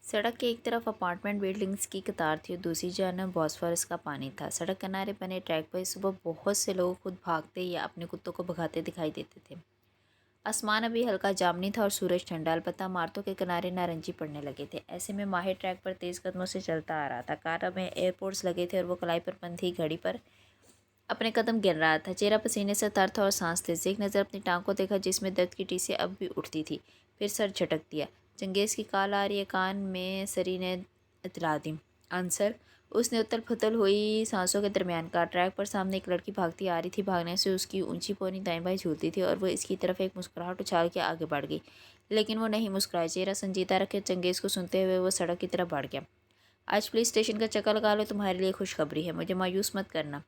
सड़क के एक तरफ अपार्टमेंट बिल्डिंग्स की कतार थी और दूसरी जानब बॉस्फोरस का पानी था। सड़क किनारे बने ट्रैक पर सुबह बहुत से लोग खुद भागते या अपने कुत्तों को भगाते दिखाई देते थे। आसमान अभी हल्का जामनी था और सूरज ठंडा, अलबत्ता इमारतों के किनारे नारंगी पड़ने लगे थे। ऐसे में माहिर ट्रैक पर तेज़ कदमों से चलता आ रहा था। कार में एयरपोर्ट्स लगे थे और वो कलाई पर बंधी घड़ी पर अपने कदम गिन रहा था। चेहरा पसीने से तर था और सांस तेज। एक नज़र अपनी टांग को देखा जिसमें दर्द की टीसें अब भी उठती थी। फिर सर झटक दिया। चंगेज़ की कॉल आ रही है, कान में सरी ने इतला दी। आंसर। उसने उथल पुथल हुई सांसों के दरमियान कहा। ट्रैक पर सामने एक लड़की भागती आ रही थी। भागने से उसकी ऊंची पौनी दाएं बाएं झूलती थी और वो इसकी तरफ एक मुस्कुराहट उछाल के आगे बढ़ गई, लेकिन वो नहीं मुस्कुराया। चेहरा संजीदा रखे चंगेज़ को सुनते हुए वो सड़क की तरफ बढ़ गया। आज पुलिस स्टेशन का चक्कर लगा लो, तुम्हारे लिए खुशखबरी है, मुझे मायूस मत करना।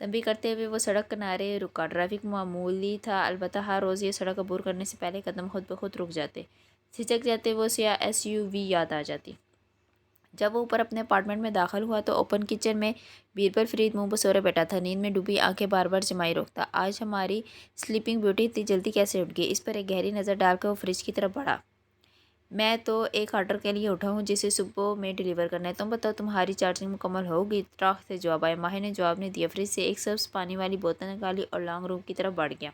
तंबी करते हुए वो सड़क किनारे रुका। ट्रैफिक मामूली था, अलबत्ता हर रोज़ ये सड़क अबूर करने से पहले कदम खुद ब खुद रुक जाते। झिझक जाते वो सिया SUV याद आ जाती। जब वो ऊपर अपने अपार्टमेंट में दाखिल हुआ तो ओपन किचन में बीरबल फरीद मुंह बसोरे बैठा था, नींद में डूबी आंखें बार बार जमाई रोकता। आज हमारी स्लीपिंग ब्यूटी इतनी जल्दी कैसे उठ गई? इस पर एक गहरी नज़र डालकर वो फ्रिज की तरफ बढ़ा। मैं तो एक ऑर्डर के लिए उठा हूँ जिसे सुबह में डिलीवर करना है। तुम बताओ, तुम्हारी चार्जिंग मुकम्मल होगी? ट्रक से जवाब आया। माहिर ने जवाब नहीं दिया। फ्रिज से एक सब्ज़ पानी वाली बोतल निकाली और लॉन्ग रूम की तरफ बढ़ गया।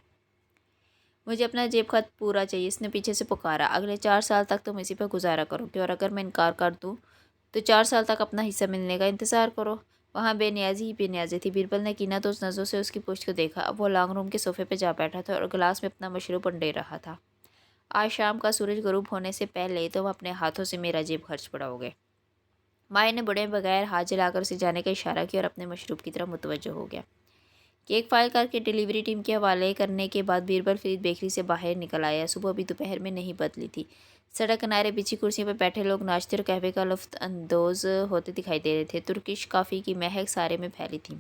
मुझे अपना जेब खर्च पूरा चाहिए, इसने पीछे से पुकारा। अगले 4 साल तक तुम इसी पर गुजारा करोगे और अगर मैं इनकार कर दूँ तो 4 साल तक अपना हिस्सा मिलने का इंतज़ार करो। वहाँ बेनियाजी ही बेनियाजी थी। बीरबल ने कीना तो उस नज़रों से उसकी पुश्त को देखा। अब वो लॉन्ग रूम के सोफे पर जा बैठा था और गिलास में अपना मशरूब अंडे रहा था। आज शाम का सूरज गरूब होने से पहले तुम अपने हाथों से मेरा जेब खर्च बढ़ाओगे। माए ने बड़े बगैर हाथ जलाकर उसे जाने का इशारा किया और अपने मशरूब की तरफ मुतवज्जो हो गया। केक फाइल करके डिलीवरी टीम के हवाले करने के बाद बीरबल फरीद बेकरी से बाहर निकल आया। सुबह भी दोपहर में नहीं बदली थी। सड़क किनारे बिछी कुर्सियों पर बैठे लोग नाश्ते और कहवे का लुफ्त अंदोज होते दिखाई दे रहे थे। तुर्किश कॉफ़ी की महक सारे में फैली थी।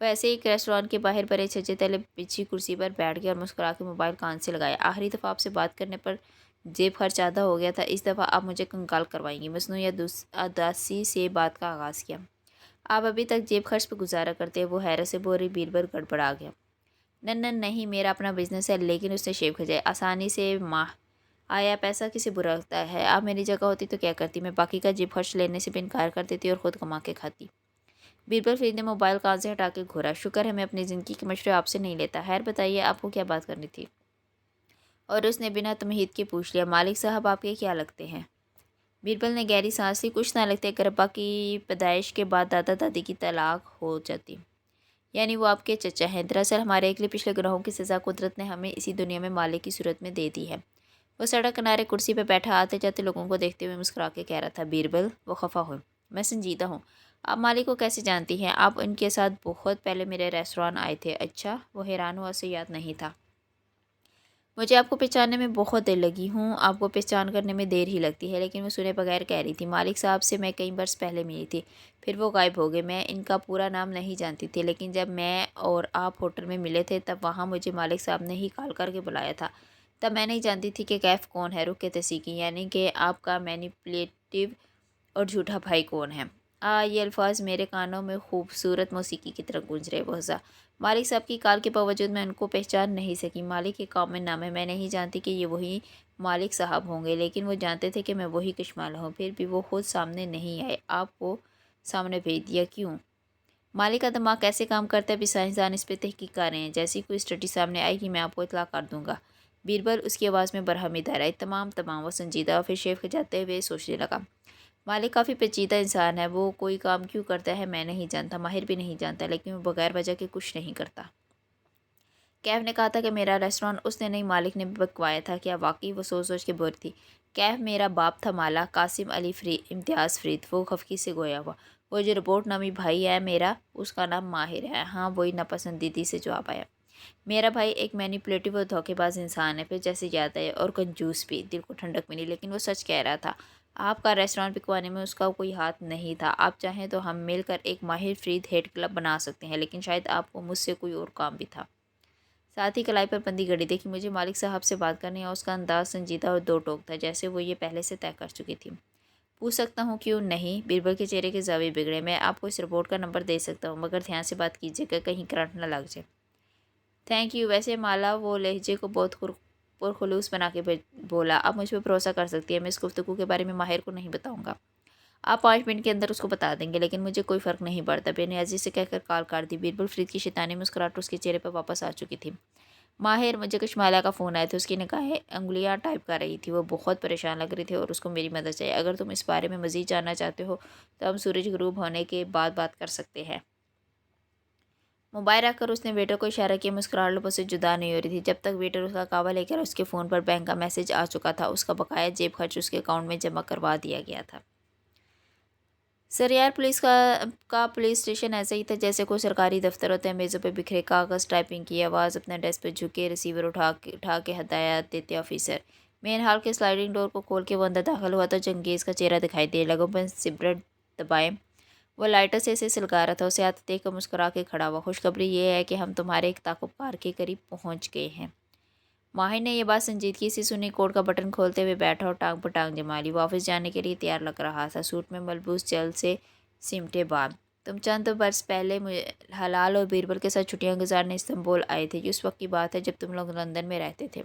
वैसे एक रेस्टोरेंट के बाहर बड़े छज्जे तले बिछी कुर्सी पर बैठ गया और मुस्कुरा के मोबाइल कान से लगाया। आखिरी दफ़ा आपसे बात करने पर जेब खर्च आधा हो गया था, इस दफ़ा आप मुझे कंगाल करवाएंगी। मसनू या अदासी से बात का आगाज़ किया। आप अभी तक जेब खर्च पर गुजारा करते हैं? वो हैरत से बोल रही बीरबल गड़बड़ा गया। नहीं, मेरा अपना बिजनेस है। लेकिन उसने शेव खजाई। आसानी से माह आया पैसा किसे बुरा लगता है? आप मेरी जगह होती तो क्या करती? मैं बाकी का जेब खर्च लेने से भी इनकार कर देती और ख़ुद कमा के खाती। बीरबल फरीद ने मोबाइल कान से हटा के घूरा। शुक्र है मैं अपनी ज़िंदगी के मशवरे आपसे नहीं लेता। खैर बताइए, आपको क्या बात करनी थी? और उसने बिना तमहीद के पूछ लिया। मालिक साहब आपके क्या लगते हैं? बीरबल ने गहरी सांस ली। कुछ ना लगते। अगर अब्बा की पैदाइश के बाद दादा दादी की तलाक हो जाती। यानी वो आपके चचा हैं। दरअसल हमारे अगले पिछले गुनाहों की सज़ा कुदरत ने हमें इसी दुनिया में मालिक की सूरत में दे दी है। वो सड़क किनारे कुर्सी पर बैठा आते जाते लोगों को देखते हुए मुस्कुरा के कह रहा था। बीरबल वो खफा हुए। मैं संजीदा हूँ। आप मालिक को कैसे जानती हैं? आप उनके साथ बहुत पहले मेरे रेस्टोरेंट आए थे। अच्छा, वो हैरान हुआ, उसे याद नहीं था। मुझे आपको पहचानने में बहुत देर लगी हूँ। आपको पहचान करने में देर ही लगती है। लेकिन वो सुने बगैर कह रही थी। मालिक साहब से मैं कई बरस पहले मिली थी, फिर वो गायब हो गए। मैं इनका पूरा नाम नहीं जानती थी, लेकिन जब मैं और आप होटल में मिले थे तब वहाँ मुझे मालिक साहब ने ही कॉल करके बुलाया था। तब मैं नहीं जानती थी कि कैफ कौन है। रुक के तसीकी, यानी कि आपका मैनिपुलेटिव और झूठा भाई कौन है? ये अल्फाज मेरे कानों में खूबसूरत मौसीकी की तरह गूंज रहे। बहुत मालिक साहब की कॉल के बावजूद मैं उनको पहचान नहीं सकी। मालिक एक कॉमन नाम है। मैं नहीं जानती कि ये वही मालिक साहब होंगे, लेकिन वो जानते थे कि मैं वही कशमाल हूँ। फिर भी वो खुद सामने नहीं आए। आपको सामने भेज दिया। क्यों? मालिक का दिमाग कैसे काम करता है भी साइंसदान इस पर तहकीक कर रहे हैं। जैसी कोई स्टडी सामने आएगी मैं आपको इतला कर दूंगा। बीरबल उसकी आवाज़ में बरहमी दर आई। तमाम वो संजीदा और फिर शेफ जाते हुए सोचने लगा। मालिक काफ़ी पेचीदा इंसान है। वो कोई काम क्यों करता है मैं नहीं जानता, माहिर भी नहीं जानता, लेकिन वो बगैर वजह के कुछ नहीं करता। कैफ ने कहा था कि मेरा रेस्टोरेंट उसने नहीं, मालिक ने बकवाया था। क्या वाकई? वो सोच सोच के बोर थी। कैफ मेरा बाप था माला, कासिम अली इम्तियाज़ फरीद। वो खफकी से गोया हुआ। वो जो रिपोर्ट नामी भाई है मेरा, उसका नाम माहिर है। हाँ, वही नापसंदीदी से जवाब आया। मेरा भाई एक मैनिपुलेटिव और धोखेबाज इंसान है, फिर जैसे याद आया, और कंजूस भी। दिल को ठंडक मिली, लेकिन वो सच कह रहा था। आपका रेस्टोरेंट बिकवाने में उसका कोई हाथ नहीं था। आप चाहें तो हम मिलकर एक माहिर फरीद हेड क्लब बना सकते हैं, लेकिन शायद आपको मुझसे कोई और काम भी था। साथ ही कलाई पर बंदी घड़ी देखी। मुझे मालिक साहब से बात करनी है। उसका अंदाज संजीदा और दो टोक था, जैसे वो ये पहले से तय कर चुकी थी। पूछ सकता हूँ क्यों नहीं? बीरबल के चेहरे के जावे बिगड़े। मैं आपको इस रिपोर्ट का नंबर दे सकता हूँ, मगर ध्यान से बात कीजिएगा, कहीं करंट न लग जाए। Thank you. वैसे माला वो लहजे को बहुत पुरखुलूस बना के बोला, आप मुझ पर भरोसा कर सकती है, मैं इस गुफ्तगू के बारे में माहिर को नहीं बताऊंगा। आप 5 मिनट के अंदर उसको बता देंगे, लेकिन मुझे कोई फ़र्क नहीं पड़ता, बेनियाजी से कहकर कॉल काट दी। बीरबल फरीद की शैतानी मुस्कुराहट उसके चेहरे पर वापस आ चुकी थी। माहिर, मुझे कशमाला का फ़ोन आया था, उसकी निगाहें अंगुलियां टाइप कर रही थी, वो बहुत परेशान लग रही थी और उसको मेरी मदद चाहिए। अगर तुम इस बारे में मज़ीद जानना चाहते हो तो हम सूरज गुरूब होने के बाद बात कर सकते हैं। मोबाइल रखकर उसने वेटर को इशारा किया, मुस्कुराहट लबों से जुदा नहीं हो रही थी। जब तक वेटर उसका कावा लेकर उसके फ़ोन पर बैंक का मैसेज आ चुका था, उसका बकाया जेब खर्च उसके अकाउंट में जमा करवा दिया गया था। सर यार, पुलिस स्टेशन ऐसा ही था जैसे कोई सरकारी दफ्तर होते हैं। मेज़ों पे बिखरे कागज़, टाइपिंग की आवाज़, अपने डेस्क पे झुके, रिसीवर उठा के हदायत देते ऑफिसर। मेन हॉल के स्लाइडिंग डोर को खोल के वो अंदर दाखिल हुआ तो चंगेज़ का चेहरा दिखाई दे लगा। पर सिगरेट दबाए वो लाइटर से इसे सुलगा रहा था। उसे आते देख कर मुस्कुरा के खड़ा हुआ। खुशखबरी ये है कि हम तुम्हारे एक ताक़ुबकार के करीब पहुँच गए हैं। माहिर ने यह बात संजीदगी से सुनी, कोट का बटन खोलते हुए बैठा और टांग पर टांग जमा ली। वो ऑफिस जाने के लिए तैयार लग रहा था, सूट में मलबूस जल्द से सिमटे बाल। तुम चंद बरस पहले मुझे हलाल और बीरबल के साथ छुट्टियां गुजारने इस्तांबुल आए थे। उस वक्त की बात है जब तुम लोग लंदन में रहते थे।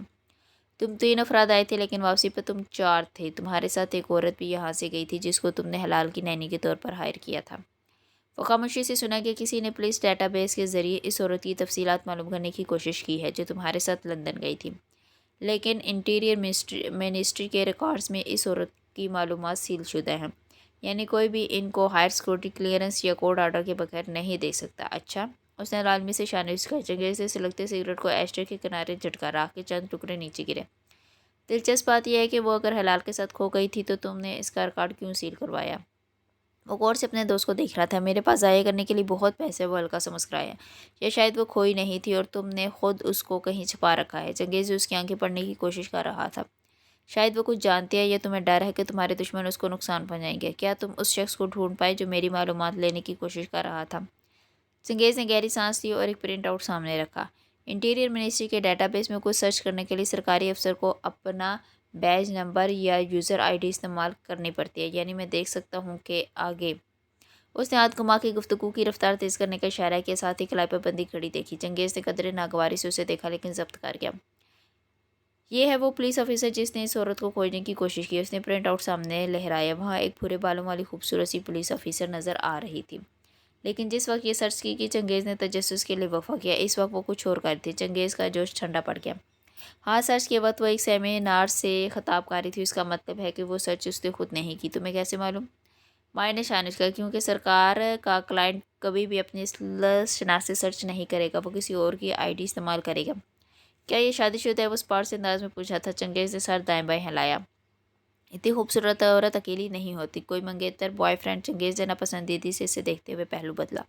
तुम 3 अफराद आए थे, लेकिन वापसी पर तुम 4 थे। तुम्हारे साथ एक औरत भी यहाँ से गई थी जिसको तुमने हलाल की नैनी के तौर पर हायर किया था। वो खामोशी से सुना कि किसी ने पुलिस डेटाबेस के जरिए इस औरत की तफसीलात मालूम करने की कोशिश की है जो तुम्हारे साथ लंदन गई थी, लेकिन इंटीरियर मिनिस्ट्री के रिकॉर्ड्स में इस औरत की मालूमात सीलशुदा हैं, यानी कोई भी इनको हायर सिक्योरिटी क्लियरेंस या कोर्ट ऑर्डर के बगैर नहीं देख सकता। अच्छा, उसने लालमी से शानिश का जगह से सिलगते सिगरेट को एस्ट्रे के किनारे झटका, राख के चंद टुकड़े नीचे गिरे। दिलचस्प बात यह है कि वो अगर हलाल के साथ खो गई थी तो तुमने इसका रिकॉर्ड क्यों सील करवाया? वो गौर से अपने दोस्त को देख रहा था। मेरे पास ज़ाया करने के लिए बहुत पैसे, वो हल्का सा मुस्कुराया। या शायद वो खोई नहीं थी और तुमने खुद उसको कहीं छुपा रखा है। चंगेज़ उसकी आंखें पढ़ने की कोशिश कर रहा था। शायद वो कुछ जानती है या तुम्हें डर है कि तुम्हारे दुश्मन उसको नुकसान पहुंचाएंगे। क्या तुम उस शख्स को ढूंढ पाए जो मेरी मालूमात लेने की कोशिश कर रहा था? चंगेज़ ने गहरी सांस ली और एक प्रिंट आउट सामने रखा। इंटीरियर मिनिस्ट्री के डेटाबेस में कुछ सर्च करने के लिए सरकारी अफसर को अपना बैज नंबर या यूज़र आईडी इस्तेमाल करनी पड़ती है, यानी मैं देख सकता हूँ कि आगे। उसने हाथ घुमा के गुफ्तगू की रफ्तार तेज़ करने का इशारा किया, साथ ही कलाई पर बंदी खड़ी देखी। चंगेज़ ने कदरे नागवारी से उसे देखा, लेकिन जब्त कर गया। ये है वो पुलिस ऑफिसर जिसने इस औरत को खोजने की कोशिश की। उसने प्रिंट आउट सामने लहराया। वहाँ एक भूरे बालों वाली खूबसूरत सी पुलिस ऑफिसर नज़र आ रही थी, लेकिन जिस वक्त ये सर्च की कि चंगेज़ ने तजस्सुस के लिए वफा किया, इस वक्त वो कुछ और कर थी। चंगेज़ का जोश ठंडा पड़ गया। हाँ, सर्च के वक्त वो एक सेमिनार से खिताब कर रही थी। उसका मतलब है कि वो सर्च उसने खुद नहीं की। तुम्हें कैसे मालूम? माय ने शानिश कहा, क्योंकि सरकार का क्लाइंट कभी भी अपनी शनाख्त सर्च नहीं करेगा, वो किसी और की आईडी इस्तेमाल करेगा। क्या ये शादीशुदा है? वो स्पार्स से अंदाज में पूछा था। चंगेज़ ने सर दाएं बाएं हिलाया। इतनी खूबसूरत औरत अकेली नहीं होती, कोई मंगेतर बॉयफ्रेंड। चंगेज़ ने नापसंदीदी से इसे देखते हुए पहलू बदला।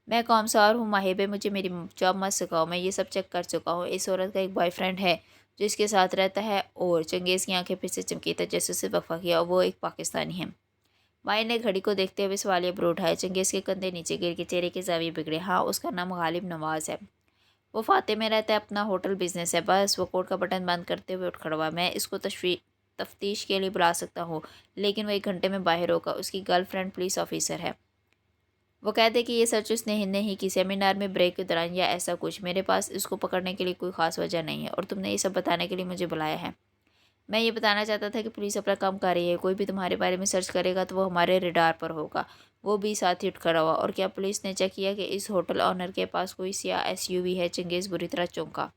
मैं कौमसार हूँ माहिबे, मुझे मेरी जॉब मत सिखाओ, मैं ये सब चेक कर चुका हूँ। इस औरत का एक बॉयफ्रेंड है जो इसके साथ रहता है। और चंगेज़ की आंखें फिर से चमकी था जैसे उसे वफा किया, और वो एक पाकिस्तानी है। माही ने घड़ी को देखते हुए सवालिया ब्रो उठाए। चंगेज़ के कंधे नीचे गिर के चेहरे के ज़ाविये बिगड़े। हाँ, उसका नाम गालिब नवाज़ है। वो फाते में रहता है, अपना होटल बिजनेस है। बस। वो कोट का बटन बंद करते हुए उठ खड़ा हुआ। मैं इसको तफ्तीश के लिए बुला सकता हूँ, लेकिन वो 1 घंटे में बाहर होगा। उसकी गर्लफ्रेंड पुलिस ऑफिसर है। वो कहते कि ये सच उसने नहीं की, सेमिनार में ब्रेक के दौरान या ऐसा कुछ। मेरे पास इसको पकड़ने के लिए कोई ख़ास वजह नहीं है, और तुमने ये सब बताने के लिए मुझे बुलाया है। मैं ये बताना चाहता था कि पुलिस अपना काम कर रही है। कोई भी तुम्हारे बारे में सर्च करेगा तो वो हमारे रडार पर होगा। वो भी साथ ही उठ खड़ा हुआ। और क्या पुलिस ने चेक किया कि इस होटल ऑनर के पास कोई सियाह एसयूवी है? चंगेज़ बुरी तरह चौंका।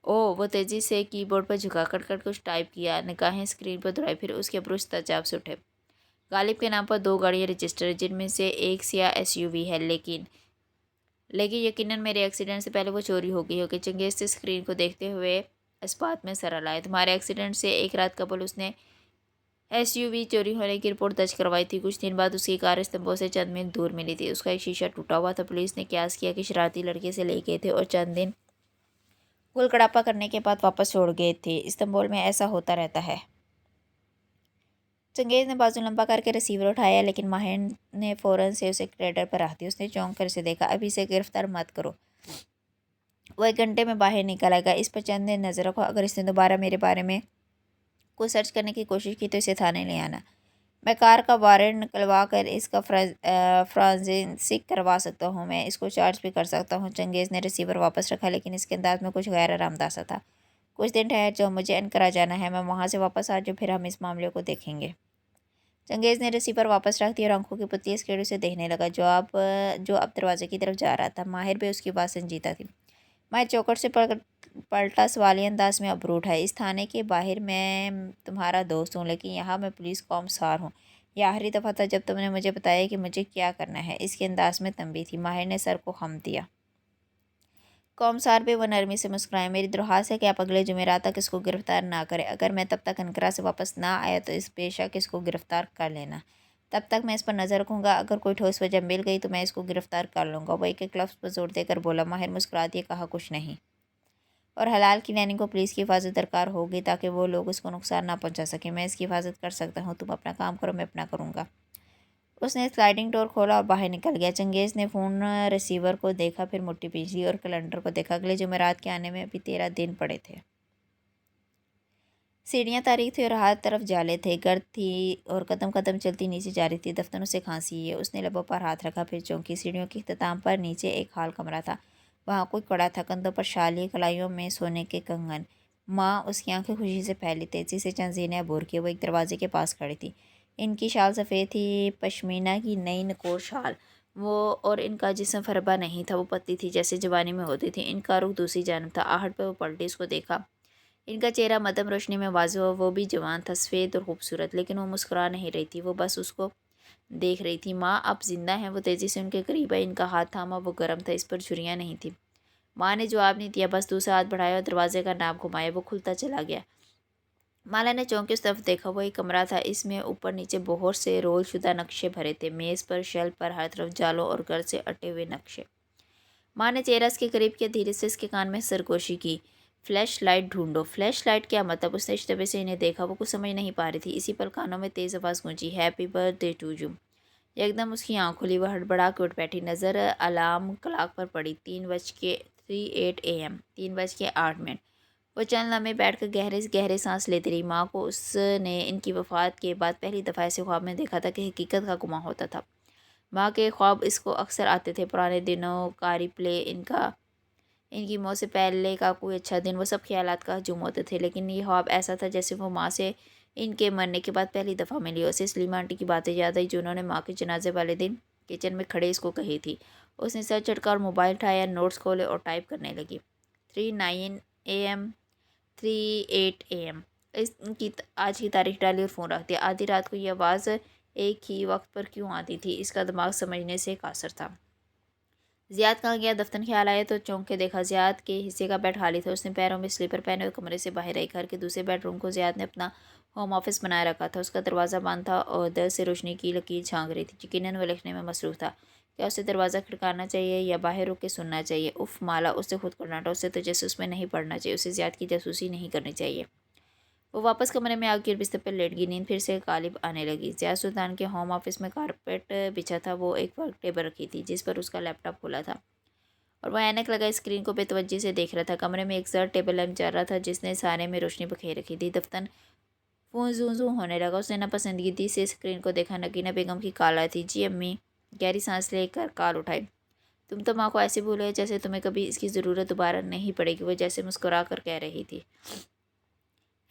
ओह! वो तेज़ी से कीबोर्ड पर झुकाकर कुछ टाइप किया, निगाहें स्क्रीन पर दौड़ाई, फिर उसके ब्रुश तेजाब से उठे। गालिब के नाम पर 2 गाड़ियाँ रजिस्टर है, जिनमें से एक सियाह एसयूवी है, लेकिन यकीनन मेरे एक्सीडेंट से पहले वो चोरी हो गई होगी। चंगेज़ से स्क्रीन को देखते हुए इस बात में सर हिलाया। तुम्हारे एक्सीडेंट से एक रात कबल उसने एसयूवी चोरी होने की रिपोर्ट दर्ज करवाई थी। कुछ दिन बाद उसकी कार इस्तांबुल से चंद मील दूर मिली थी। उसका एक शीशा टूटा हुआ था। पुलिस ने कयास किया कि शरारती लड़के से ले गए थे और चंद दिन गुलगड़ापा करने के बाद वापस छोड़ गए थे। इस्तांबुल में ऐसा होता रहता है। चंगेज़ ने बाजू लंबा करके रिसीवर उठाया, लेकिन माहिर ने फ़ौरन से उसे क्रेडर पर रख दिया। उसने चौंक कर उसे देखा। अभी इसे गिरफ्तार मत करो, वो 1 घंटे में बाहर निकल आएगा। इस पर चंद दिन नज़र रखो। अगर इसने दोबारा मेरे बारे में कोई सर्च करने की कोशिश की तो इसे थाने ले आना। मैं कार का वारंट निकलवा कर इसका फ्रांसिक करवा सकता हूँ। मैं इसको चार्ज भी कर सकता हूँ। चंगेज़ ने रिसीवर वापस रखा, लेकिन इसके अंदाज में कुछ गैर आरामदा सा था। कुछ दिन ठहर जाओ, मुझे अनकरा जाना है, मैं वहाँ से वापस आ जाऊँ, फिर हम इस मामले को देखेंगे। चंगेज़ ने रिसीवर वापस रख दिया और आंखों की पुतली स्केड़ी से देखने लगा, जो अब दरवाजे की तरफ जा रहा था। माहिर भी उसकी बात संजीदा थी। माहिर चौकट से पलटा सवालिया अंदाज में, अबरू उठाए। इस थाने के बाहर मैं तुम्हारा दोस्त हूँ, लेकिन यहाँ मैं पुलिस कॉमसार हूँ। यह आखिरी दफ़ा था जब तुमने मुझे बताया कि मुझे क्या करना है। इसके अंदाज में तंबी थी। माहिर ने सर को खम दिया। कौमसार पे वो नरमी से मुस्कुराए। मेरी दरख्वास्त है कि आप अगले जुमेरात तक इसको गिरफ़्तार ना करें। अगर मैं तब तक अनकरा से वापस ना आया तो इस बेशक इसको गिरफ़्तार कर लेना। तब तक मैं इस पर नज़र रखूँगा। अगर कोई ठोस वजह मिल गई तो मैं इसको गिरफ़्तार कर लूँगा। वो एक लफ्ज़ पर जोर देकर बोला। माहिर मुस्कुरा दिए, कहा कुछ नहीं। और हलाल की नैनी को पुलिस की हिफाजत दरकार होगी ताकि वो लोग उसको नुकसान ना पहुँचा सकें। मैं इसकी हिफाजत कर सकता हूँ। तुम अपना काम करो, मैं अपना करूँगा। उसने स्लाइडिंग डोर खोला और बाहर निकल गया। चंगेज़ ने फ़ोन रिसीवर को देखा, फिर मुट्ठी पीछ ली और कैलेंडर को देखा। अगले जुमेरात के आने में अभी 13 दिन पड़े थे। सीढ़ियाँ तारीख थी और हाथ तरफ जाले थे। गर्द थी और कदम कदम चलती नीचे जा रही थी। दफ्तरों से खांसी है। उसने लबों पर हाथ रखा, फिर चौंकी। सीढ़ियों के इख्तिताम पर नीचे एक हाल कमरा था। वहाँ कोई कड़ा था, कंधों पर शाली, कलाइयों में सोने के कंगन। माँ, उसकी आंखें खुशी से फैली। तेज़ी से चंद ज़ीनें अबूर के वो एक दरवाजे के पास खड़ी थी। इनकी शाल सफ़ेद थी, पश्मीना की नई नकोर शाल। वो और इनका जिस्म फरबा नहीं था। वो पतली थी जैसे जवानी में होती थी। इनका रुख दूसरी जानब था। आहट पर वो पलटी, उसको देखा। इनका चेहरा मध्यम रोशनी में वाज़ेह हुआ। वो भी जवान था, सफ़ेद और खूबसूरत, लेकिन वो मुस्कुरा नहीं रही थी। वो बस उसको देख रही थी। माँ, आप जिंदा हैं? वो तेज़ी से उनके करीब आई। इनका हाथ थामा। वो गर्म था, इस पर छुरियाँ नहीं थी। माँ ने जवाब नहीं दिया, बस दूसरा हाथ बढ़ाया और दरवाजे का नाप घुमाया। वो खुलता चला गया। माला ने चौंक के उस तरफ देखा। वो एक कमरा था। इसमें ऊपर नीचे बहुत से रोल शुदा नक्शे भरे थे। मेज़ पर, शेल्फ पर, हर तरफ जालों और गर्द से अटे हुए नक्शे। माँ ने चेहरा इसके करीब किया। धीरे से इसके कान में सरगोशी की। फ्लैश लाइट ढूंढो। फ्लैश लाइट क्या मतलब? उसने इश्तबे से इन्हें देखा। वो कुछ समझ नहीं पा रही थी। इसी पल कानों में तेज़ आवाज़ गूंजी, हैप्पी बर्थडे टू यू। एकदम उसकी आँख खुली। वह हड़बड़ा के उठ बैठी। नज़र अलार्म क्लॉक पर पड़ी। 3:38 AM। 3:08। वो चंद लम्हे बैठकर गहरे गहरे सांस लेती रही। माँ को उसने इनकी वफ़ात के बाद पहली दफ़ा ऐसे ख्वाब में देखा था कि हकीकत का गुमा होता था। माँ के ख्वाब इसको अक्सर आते थे। पुराने दिनों का रिप्ले, इनकी मौत से पहले का कोई अच्छा दिन, वो सब ख्यालात का हजूम होते थे। लेकिन ये ख्वाब ऐसा था जैसे वो माँ से इनके मरने के बाद पहली दफ़ा मिली। उसे सलीमा आंटी की बातें याद आई जो उन्होंने माँ के जनाजे वाले दिन किचन में खड़े इसको कही थी। उसने सर चढ़कर और मोबाइल उठाया, नोट्स खोले और टाइप करने लगी। 3:09 AM। 3:08 AM। आज की तारीख डाली और फ़ोन रख दिया। आधी रात को ये आवाज़ एक ही वक्त पर क्यों आती थी? इसका दिमाग समझने से कासर था। ज़ियाद कहाँ गया? दफ्तर ख्याल आया तो चौंक के देखा। ज़ियाद के हिस्से का बेड खाली था। उसने पैरों में स्लीपर पहने हुए कमरे से बाहर आई। घर के दूसरे बेडरूम को ज़ियाद ने अपना होम ऑफिस बनाए रखा था। उसका दरवाज़ा बंद था और दर से रोशनी की लकीर झांक रही थी। यकीनन वो लिखने में मसरूफ़ था। क्या उसे दरवाज़ा खड़काना चाहिए या बाहर रुक के सुनना चाहिए? उफ़ माला, उससे खुद को डांटा। उसे तजस्सुस में नहीं पड़ना चाहिए। उसे ज़ियाद की जासूसी नहीं करनी चाहिए। वो वापस कमरे में आकर बिस्तर पर लेट गई। नींद फिर से गालिब आने लगी। ज़िया सुल्तान के होम ऑफिस में कारपेट बिछा था। वो एक वर्क टेबल रखी थी जिस पर उसका लैपटॉप खुला था और वह ऐनक लगा स्क्रीन को बेतवज्जी से देख रहा था। कमरे में एक जर टेबल लैंप चल रहा था जिसने सारे में रोशनी बखेर रखी थी। दफ्तर फ़ोन जू जू होने लगा। उसने नापसंदगी से स्क्रीन को देखा। नगीना बेगम की कॉल आई थी। जी अम्मी। गहरी सांस लेकर कॉल उठाई। तुम तो माँ को ऐसे भूले जैसे तुम्हें कभी इसकी ज़रूरत दोबारा नहीं पड़ेगी, वो जैसे मुस्कुरा कर कह रही थी।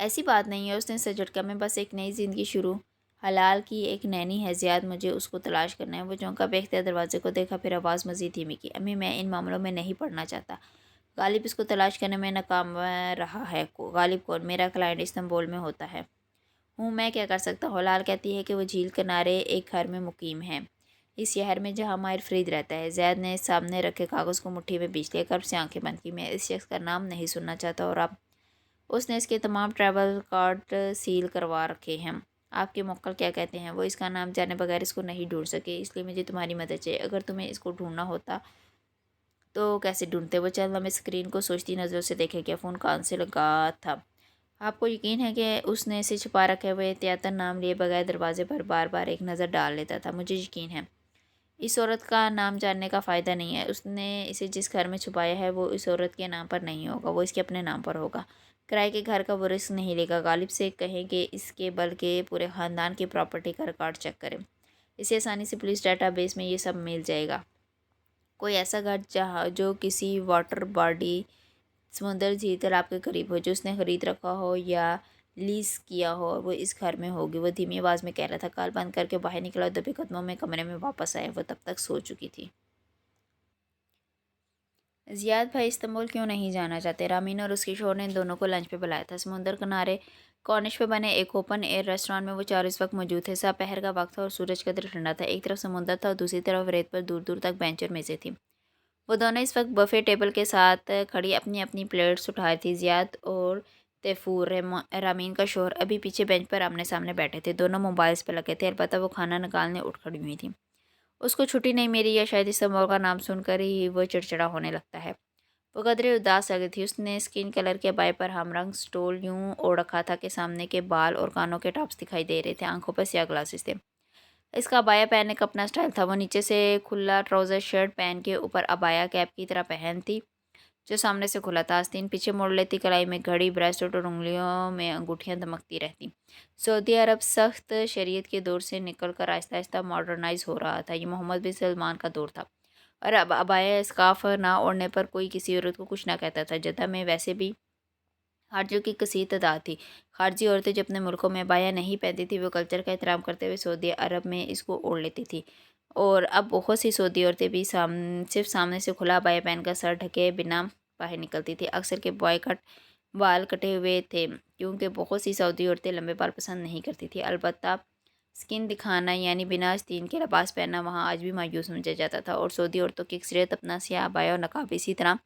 ऐसी बात नहीं है, उसने सर झटका। मैं बस एक नई ज़िंदगी शुरू। हलाल की एक नैनी है ज़ियाद, मुझे उसको तलाश करना है। वो चौंका, बेख्तियार दरवाजे को देखा, फिर आवाज़ मज़ीद धीमी की। अम्मी, मैं इन मामलों में नहीं पड़ना चाहता। गालिब इसको तलाश करने में नाकाम रहा है। गालिब कौन? मेरा क्लाइंट इस्तांबुल में होता है। हूँ, मैं क्या कर सकता हूँ? हलाल कहती है कि वो झील किनारे एक घर में मुकीम है, इस शहर में जहाँ माहिर फरीद रहता है। ज़ैद ने सामने रखे कागज़ को मुट्ठी में बीच लिया, कर्ब से आंखें बंद की। मैं इस शख्स का नाम नहीं सुनना चाहता और आप। उसने इसके तमाम ट्रैवल कार्ड सील करवा रखे हैं। आपके मोक्कल क्या कहते हैं? वो इसका नाम जाने बगैर इसको नहीं ढूंढ सके, इसलिए मुझे तुम्हारी मदद चाहिए। अगर तुम्हें इसको ढूंढना होता तो कैसे ढूंढते? वो चंद लम्हे स्क्रीन को सोचती नज़रों से देखे। क्या फ़ोन कान से लगा था? आपको यकीन है कि उसने इसे छुपा रखा है? वो एहतियातन नाम लिए बगैर दरवाजे पर बार बार एक नज़र डाल लेता था। मुझे यकीन है। इस औरत का नाम जानने का फ़ायदा नहीं है। उसने इसे जिस घर में छुपाया है वो इस औरत के नाम पर नहीं होगा, वो इसके अपने नाम पर होगा। किराए के घर का वो रिस्क नहीं लेगा। गालिब से कहें कि इसके बल्कि पूरे ख़ानदान की प्रॉपर्टी का रिकॉर्ड चेक करें। इसे आसानी से पुलिस डाटाबेस में ये सब मिल जाएगा। कोई ऐसा घर जहाँ जो किसी वाटर बॉडी समुंदर झील तालाब के करीब हो, जो उसने खरीद रखा हो या लीज किया हो, वो इस घर में होगी। वो धीमी आवाज़ में कह रहा था। काल बंद करके बाहर निकला और दबे कदमों में कमरे में वापस आया। वो तब तक सो चुकी थी। ज़ियाद भाई इस्तांबुल क्यों नहीं जाना चाहते? रामीन और उसके शोहर ने इन दोनों को लंच पे बुलाया था। समुंदर किनारे कॉर्निश पे बने एक ओपन एयर रेस्टोरेंट में वो चारों इस वक्त मौजूद थे। दोपहर का वक्त था और सूरज कदर ठंडा था। एक तरफ समुंदर था और दूसरी तरफ रेत पर दूर दूर तक बेंच और मेज़ें थी। वो दोनों इस वक्त बफे टेबल के साथ खड़ी अपनी अपनी प्लेट्स उठा रही थी। ज़ियाद और तैफूर रामीन का शोहर अभी पीछे बेंच पर आमने सामने बैठे थे। दोनों मोबाइल्स पर लगे थे। अलबत्ता वो खाना निकालने उठ खड़ी हुई थी। उसको छुट्टी नहीं मिली या शायद इस्तांबुल का नाम सुनकर ही वो चिड़चिड़ा होने लगता है। वो कदरे उदास लगी थी। उसने स्किन कलर के बाय पर हमरंग स्टोल यूं ओढ़ रखा था कि सामने के बाल और कानों के टॉप्स दिखाई दे रहे थे। आंखों पर स्याह ग्लासेस थे। इसका अबाया पहनने का अपना स्टाइल था। वो नीचे से खुला ट्राउज़र शर्ट पहन के ऊपर अबाया कैप की तरह पहनती, जो सामने से खुला था। आस्तीन पीछे मोड़ लेती, कलाई में घड़ी, ब्रेसलेट और उंगलियों में अंगूठियां दमकती रहती। सऊदी अरब सख्त शरीयत के दौर से निकलकर आहिस्ता आहिस्ता मॉडर्नाइज हो रहा था। ये मोहम्मद बिन सलमान का दौर था और अब अबाया स्कार्फ ना ओढ़ने पर कोई किसी औरत को कुछ ना कहता था। जद्दा में वैसे भी खारजियों की कसीर तादाद थी। खारजी औरतें जो अपने मुल्कों में अबाया नहीं पहनती थी, वो कल्चर का एहतराम करते हुए सऊदी अरब में इसको ओढ़ लेती थी। और अब बहुत सी सऊदी औरतें भी सिर्फ सामने से खुला अबाया पहनकर सर ढके बिना बाहर निकलती थी। अक्सर के बॉय कट बाल कटे हुए थे, क्योंकि बहुत सी सऊदी औरतें लंबे बाल पसंद नहीं करती थी। अलबत्ता स्किन दिखाना यानी बिना आस्तीन के लिबास पहनना वहाँ आज भी मायूस समझा जाता था। और सऊदी औरतों की अक्सरियत अपना स्याह अबाया और नकाब इसी तरह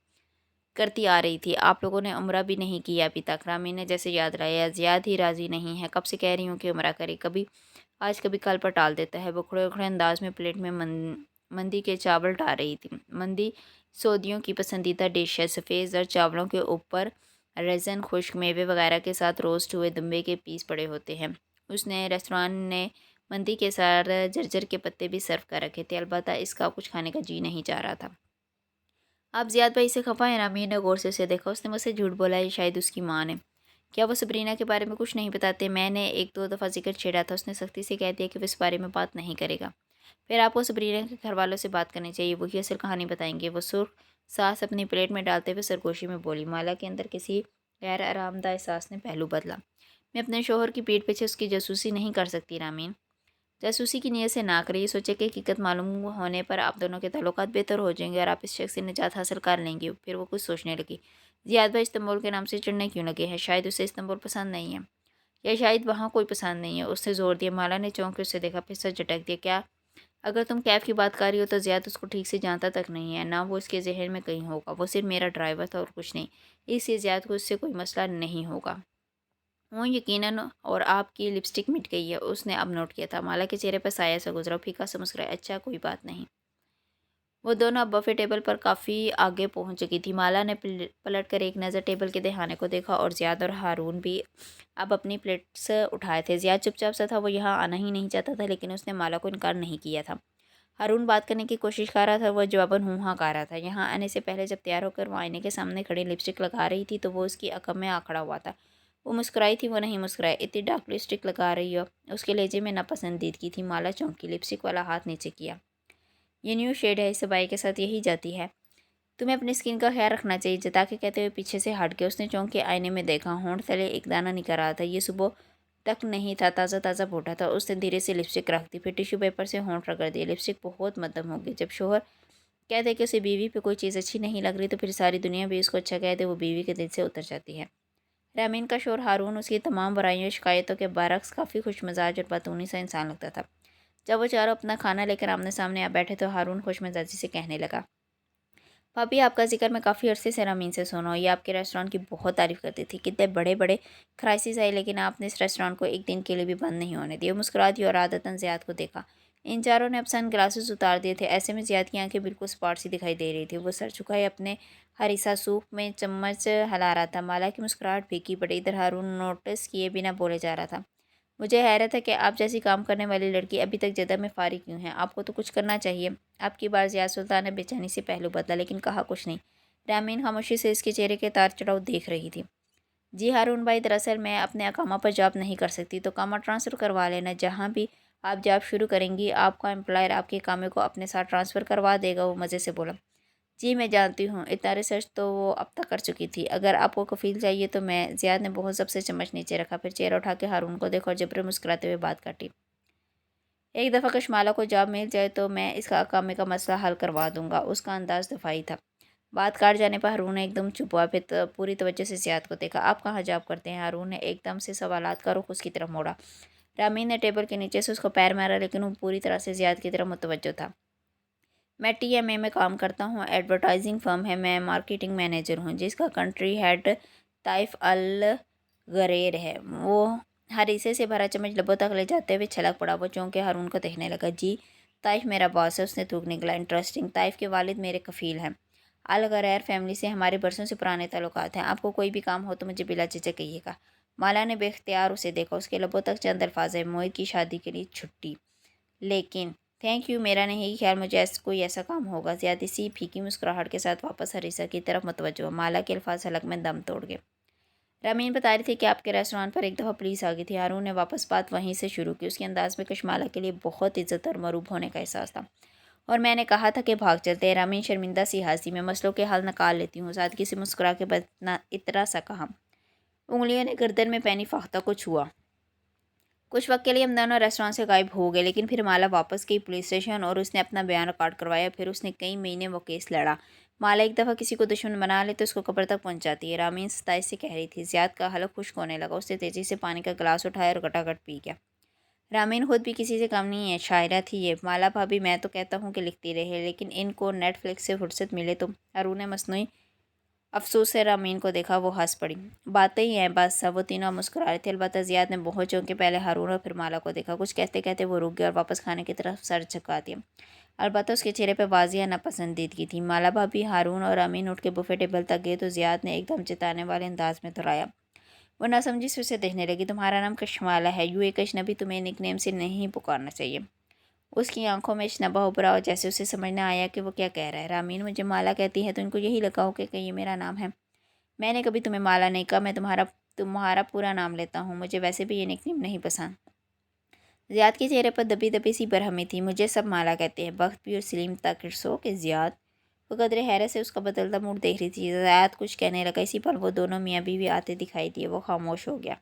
करती आ रही थी। आप लोगों ने उम्रा भी नहीं किया अभी तक? रामी ने जैसे याद लाया। ज़ियाद ही राज़ी नहीं है। कब से कह रही हूँ कि उम्रा करे, कभी आज कभी कल पर टाल देता है। वो खड़े खड़े अंदाज में प्लेट में मंदी के चावल डाल रही थी। मंदी सऊदियों की पसंदीदा डिश है। सफ़ेद जर चावलों के ऊपर रेज़न, खुश्क मेवे वगैरह के साथ रोस्ट हुए दुम्बे के पीस पड़े होते हैं। उसने रेस्टोरेंट ने मंदी के साथ जर्जर के पत्ते भी सर्व कर रखे थे। अलबत्ता इसका कुछ खाने का जी नहीं चाह रहा था। आप ज़ियाद भाई से खफा हैं? रामी ने गौर से उसे देखा। उसने मुझसे झूठ बोला है, शायद उसकी माँ ने। क्या वो सबरीना के बारे में कुछ नहीं बताते? मैंने एक दो दफ़ा जिक्र छेड़ा था। उसने सख्ती से कह दिया कि वो इस बारे में बात नहीं करेगा। फिर आपको सबरीना के घर वालों से बात करनी चाहिए, वही असल कहानी बताएंगे। वो सुर्ख सांस अपनी प्लेट में डालते हुए सरगोशी में बोली। माला के अंदर किसी गैर आरामदा एहसास ने पहलू बदला। मैं अपने शोहर की पीठ पीछे उसकी जासूसी नहीं कर सकती रामीन। जासूसी की नीयत से ना करें। ये सोचे कि हकीकत मालूम होने पर आप दोनों के ताल्लुकात बेहतर हो जाएंगे और आप इस शख्स से निजात हासिल कर लेंगे। फिर वो कुछ सोचने लगी। ज़ियाद भाई इस्तांबुल के नाम से चिढ़ने क्यों लगे हैं? शायद उसे इस्तांबुल पसंद नहीं है, या शायद वहाँ कोई पसंद नहीं है। उसने ज़ोर दिया। माला ने चौंक के उससे देखा, फिर सर झटक दिया। क्या? अगर तुम कैब की बात कर रही हो तो ज़ियाद उसको ठीक से जानता तक नहीं है, ना वो इसके जहन में कहीं होगा। वो सिर्फ मेरा ड्राइवर था और कुछ नहीं। इसलिए ज़ियाद को उससे कोई मसला नहीं होगा। वो यकीनन। और आपकी लिपस्टिक मिट गई है, उसने अब नोट किया था। माला के चेहरे पर साया सा गुजरा, फीका सा मुस्कुराया। अच्छा, कोई बात नहीं। वो दोनों अब बफे टेबल पर काफ़ी आगे पहुंच चुकी थी। माला ने पलट कर एक नज़र टेबल के दहाने को देखा और ज़ियाद और हारून भी अब अपनी प्लेट्स उठाए थे। ज़ियाद चुपचाप सा था। वो यहाँ आना ही नहीं चाहता था, लेकिन उसने माला को इनकार नहीं किया था। हारून बात करने की कोशिश कर रहा था। वह जवाबन हूँ हाँ कर रहा था। यहाँ आने से पहले जब तैयार होकर वो आईने के सामने खड़ी लिपस्टिक लगा रही थी, तो वो उसकी अकब में आ खड़ा हुआ था। वो मुस्कुराई थी, वो नहीं मुस्कुराया। इतनी डार्क लिपस्टिक लगा रही हो? उसके लहजे में नापसंदीदगी थी। माला चौंकी। लिपस्टिक वाला हाथ नीचे किया। ये न्यू शेड है, इस बाई के साथ यही जाती है। तुम्हें अपनी स्किन का ख्याल रखना चाहिए, जता के कहते हुए पीछे से हट गया। उसने चौंक के आईने में देखा। होंठ तले एक दाना निकल रहा था। ये सुबह तक नहीं था, ताज़ा ताज़ा फूटा था। उसने धीरे से लिपस्टिक रख दी, फिर टिश्यू पेपर से होंठ रगड़ दिए। लिपस्टिक बहुत मध्यम हो गई। जब शोहर कह दे कि उसे बीवी पे कोई चीज़ अच्छी नहीं लग रही, तो फिर सारी दुनिया भी उसको अच्छा कह दे, वो बीवी के दिल से उतर जाती है। रामीन का शोहर हारून उसकी तमाम बुराइयों शिकायतों के बरक्स काफ़ी खुश मिजाज और बातूनी सा इंसान लगता था। जब वो चारों अपना खाना लेकर आमने सामने आ बैठे तो हारून खुश मिजाजी से कहने लगा, भाभी आपका जिक्र मैं काफ़ी अरसे से रामीन से सुना हूँ। ये आपके रेस्टोरेंट की बहुत तारीफ़ करती थी। कितने बड़े बड़े क्राइसिस आए, लेकिन आपने इस रेस्टोरेंट को एक दिन के लिए भी बंद नहीं होने दिया। मुस्कुरा दी और आदतन ज़ियाद को देखा। इन चारों ने अब सन ग्लासेस उतार दिए थे। ऐसे में ज़ियाद की आंखें बिल्कुल स्पॉट सी दिखाई दे रही थी। वो सर झुकाए अपने हरीसा सूप में चम्मच हिला रहा था। माला की मुस्कुराहट फीकी पड़ी। इधर हारून नोटिस किए बिना बोले जा रहा था। मुझे हैरत है कि आप जैसी काम करने वाली लड़की अभी तक जद्दा में फारिग क्यों है? आपको तो कुछ करना चाहिए। आपकी बार ज़िया सुल्तान ने बेचैनी से पहलू बदला, लेकिन कहा कुछ नहीं। रामीन खामोशी से इसके चेहरे के तार चढ़ाव देख रही थी। जी हारून भाई, दरअसल मैं अपने अकामा पर जॉब नहीं कर सकती, तो कामा ट्रांसफ़र करवा लेना। जहाँ भी आप जॉब शुरू करेंगी, आपका एम्प्लॉयर आपके कामे को अपने साथ ट्रांसफ़र करवा देगा। वो मज़े से बोला। جی میں جانتی ہوں، اتنا ریسرچ تو وہ اب تک کر چکی تھی۔ اگر آپ کو کفیل چاہیے تو میں۔ زیاد نے بہت ضبط سے چمچ نیچے رکھا، پھر چہرہ اٹھا کے ہارون کو دیکھا اور جبرن مسکراتے ہوئے بات کاٹی۔ ایک دفعہ کشمالہ کو جاب مل جائے تو میں اس کا اقامے کا مسئلہ حل کروا دوں گا۔ اس کا انداز دفاعی تھا۔ بات کاٹ جانے پر ہارون نے ایک دم چپ ہوا، پھر پوری توجہ سے زیاد کو دیکھا۔ آپ کہاں جاب کرتے ہیں؟ ہارون نے ایک دم سے سوالات کا رخ اس کی طرف موڑا۔ رامین نے ٹیبل کے نیچے سے اس کو پیر مارا، لیکن وہ پوری طرح سے زیاد کی طرف متوجہ تھا۔ میں ٹی ایم اے میں کام کرتا ہوں، ایڈورٹائزنگ فرم ہے۔ میں مارکیٹنگ مینیجر ہوں، جس کا کنٹری ہیڈ طائف الغریر ہے۔ وہ ہر حصے سے بھرا چمچ لبوں تک لے جاتے ہوئے چھلک پڑا۔ وہ چونکے ہارون کو دیکھنے لگا۔ جی طائف میرا باس ہے، اس نے تھوک نکلا۔ انٹرسٹنگ، طائف کے والد میرے کفیل ہیں۔ الغریر فیملی سے ہمارے برسوں سے پرانے تعلقات ہیں۔ آپ کو کوئی بھی کام ہو تو مجھے بلا جھجک کہیے گا۔ مالا نے بے اختیار اسے دیکھا۔ اس کے لبوں تک چند الفاظ ہیں، موہت کی شادی کے لیے چھٹی۔ لیکن تھینک یو، میرا نہیں خیال مجھے کوئی ایسا کام ہوگا۔ زیاد اسی پھیکی مسکراہٹ کے ساتھ واپس ہریسا کی طرف متوجہ ہوا۔ مالا کے الفاظ حلق میں دم توڑ گئے۔ رامین بتا رہی تھی کہ آپ کے ریسٹوران پر ایک دفعہ پولیس آ گئی تھی۔ ہارون نے واپس بات وہیں سے شروع کی۔ اس کے انداز میں کشمالہ کے لیے بہت عزت اور مرعوب ہونے کا احساس تھا۔ اور میں نے کہا تھا کہ بھاگ چلتے ہیں۔ رامین شرمندہ سی ہنسی۔ میں مسئلوں کے حل نکال لیتی ہوں، سادگی سے مسکرا کے بس اتنا سا کہا۔ انگلیوں نے گردن میں پہنی فاختہ کو چھوا۔ کچھ وقت کے لیے ہم دونوں ریسٹوران سے غائب ہو گئے، لیکن پھر مالا واپس گئی پولیس اسٹیشن اور اس نے اپنا بیان ریکارڈ کروایا۔ پھر اس نے کئی مہینے وہ کیس لڑا۔ مالا ایک دفعہ کسی کو دشمن بنا لے تو اس کو قبر تک پہنچاتی ہے، رامین ستائش سے کہہ رہی تھی۔ زیاد کا حلق خشک ہونے لگا۔ اس نے تیزی سے پانی کا گلاس اٹھایا اور گٹا گٹ پی گیا۔ رامین خود بھی کسی سے کم نہیں ہے، شاعرہ تھی یہ۔ مالا بھابی میں تو کہتا ہوں کہ لکھتی رہے، لیکن ان کو نیٹ فلکس سے فرصت ملے تو۔ ہارون نے مصنوعی افسوس سے رامین کو دیکھا، وہ ہنس پڑی۔ باتیں ہی ہیں بس، وہ تینوں مسکرا رہے تھے۔ البتہ زیاد نے بہت چونکے پہلے ہارون اور پھر مالا کو دیکھا۔ کچھ کہتے کہتے وہ رک گیا اور واپس کھانے کی طرف سر جھکا دیا۔ البتہ اس کے چہرے پہ واضح ناپسندیدگی تھی۔ مالا بھابی، ہارون اور رامین اٹھ کے بفے ٹیبل تک گئے تو زیاد نے ایک دم جتانے والے انداز میں دہرایا۔ وہ ناسمجھی سے اسے دیکھنے لگی۔ تمہارا نام کشمالہ ہے، یوں ایک اجنبی تمہیں نک نیم سے نہیں پکارنا چاہیے۔ اس کی آنکھوں میں اشنبا ابھرا اور جیسے اسے سمجھ نہ آیا کہ وہ کیا کہہ رہا ہے۔ رامین، مجھے مالا کہتی ہے تو ان کو یہی لگا ہو کہ یہ میرا نام ہے۔ میں نے کبھی تمہیں مالا نہیں کہا، میں تمہارا پورا نام لیتا ہوں۔ مجھے ویسے بھی یہ نک نیم نہیں پسند۔ زیاد کے چہرے پر دبی دبی سی برہمی تھی۔ مجھے سب مالا کہتے ہیں، بخت بھی اور سلیم تک۔ اٹس اوکے زیاد۔ وہ قدرے حیرت سے اس کا بدلتا موڈ دیکھ رہی تھی۔ زیاد کچھ کہنے لگا، اسی پل وہ دونوں میاں بیوی آتے دکھائی دیے۔ وہ خاموش ہو گیا۔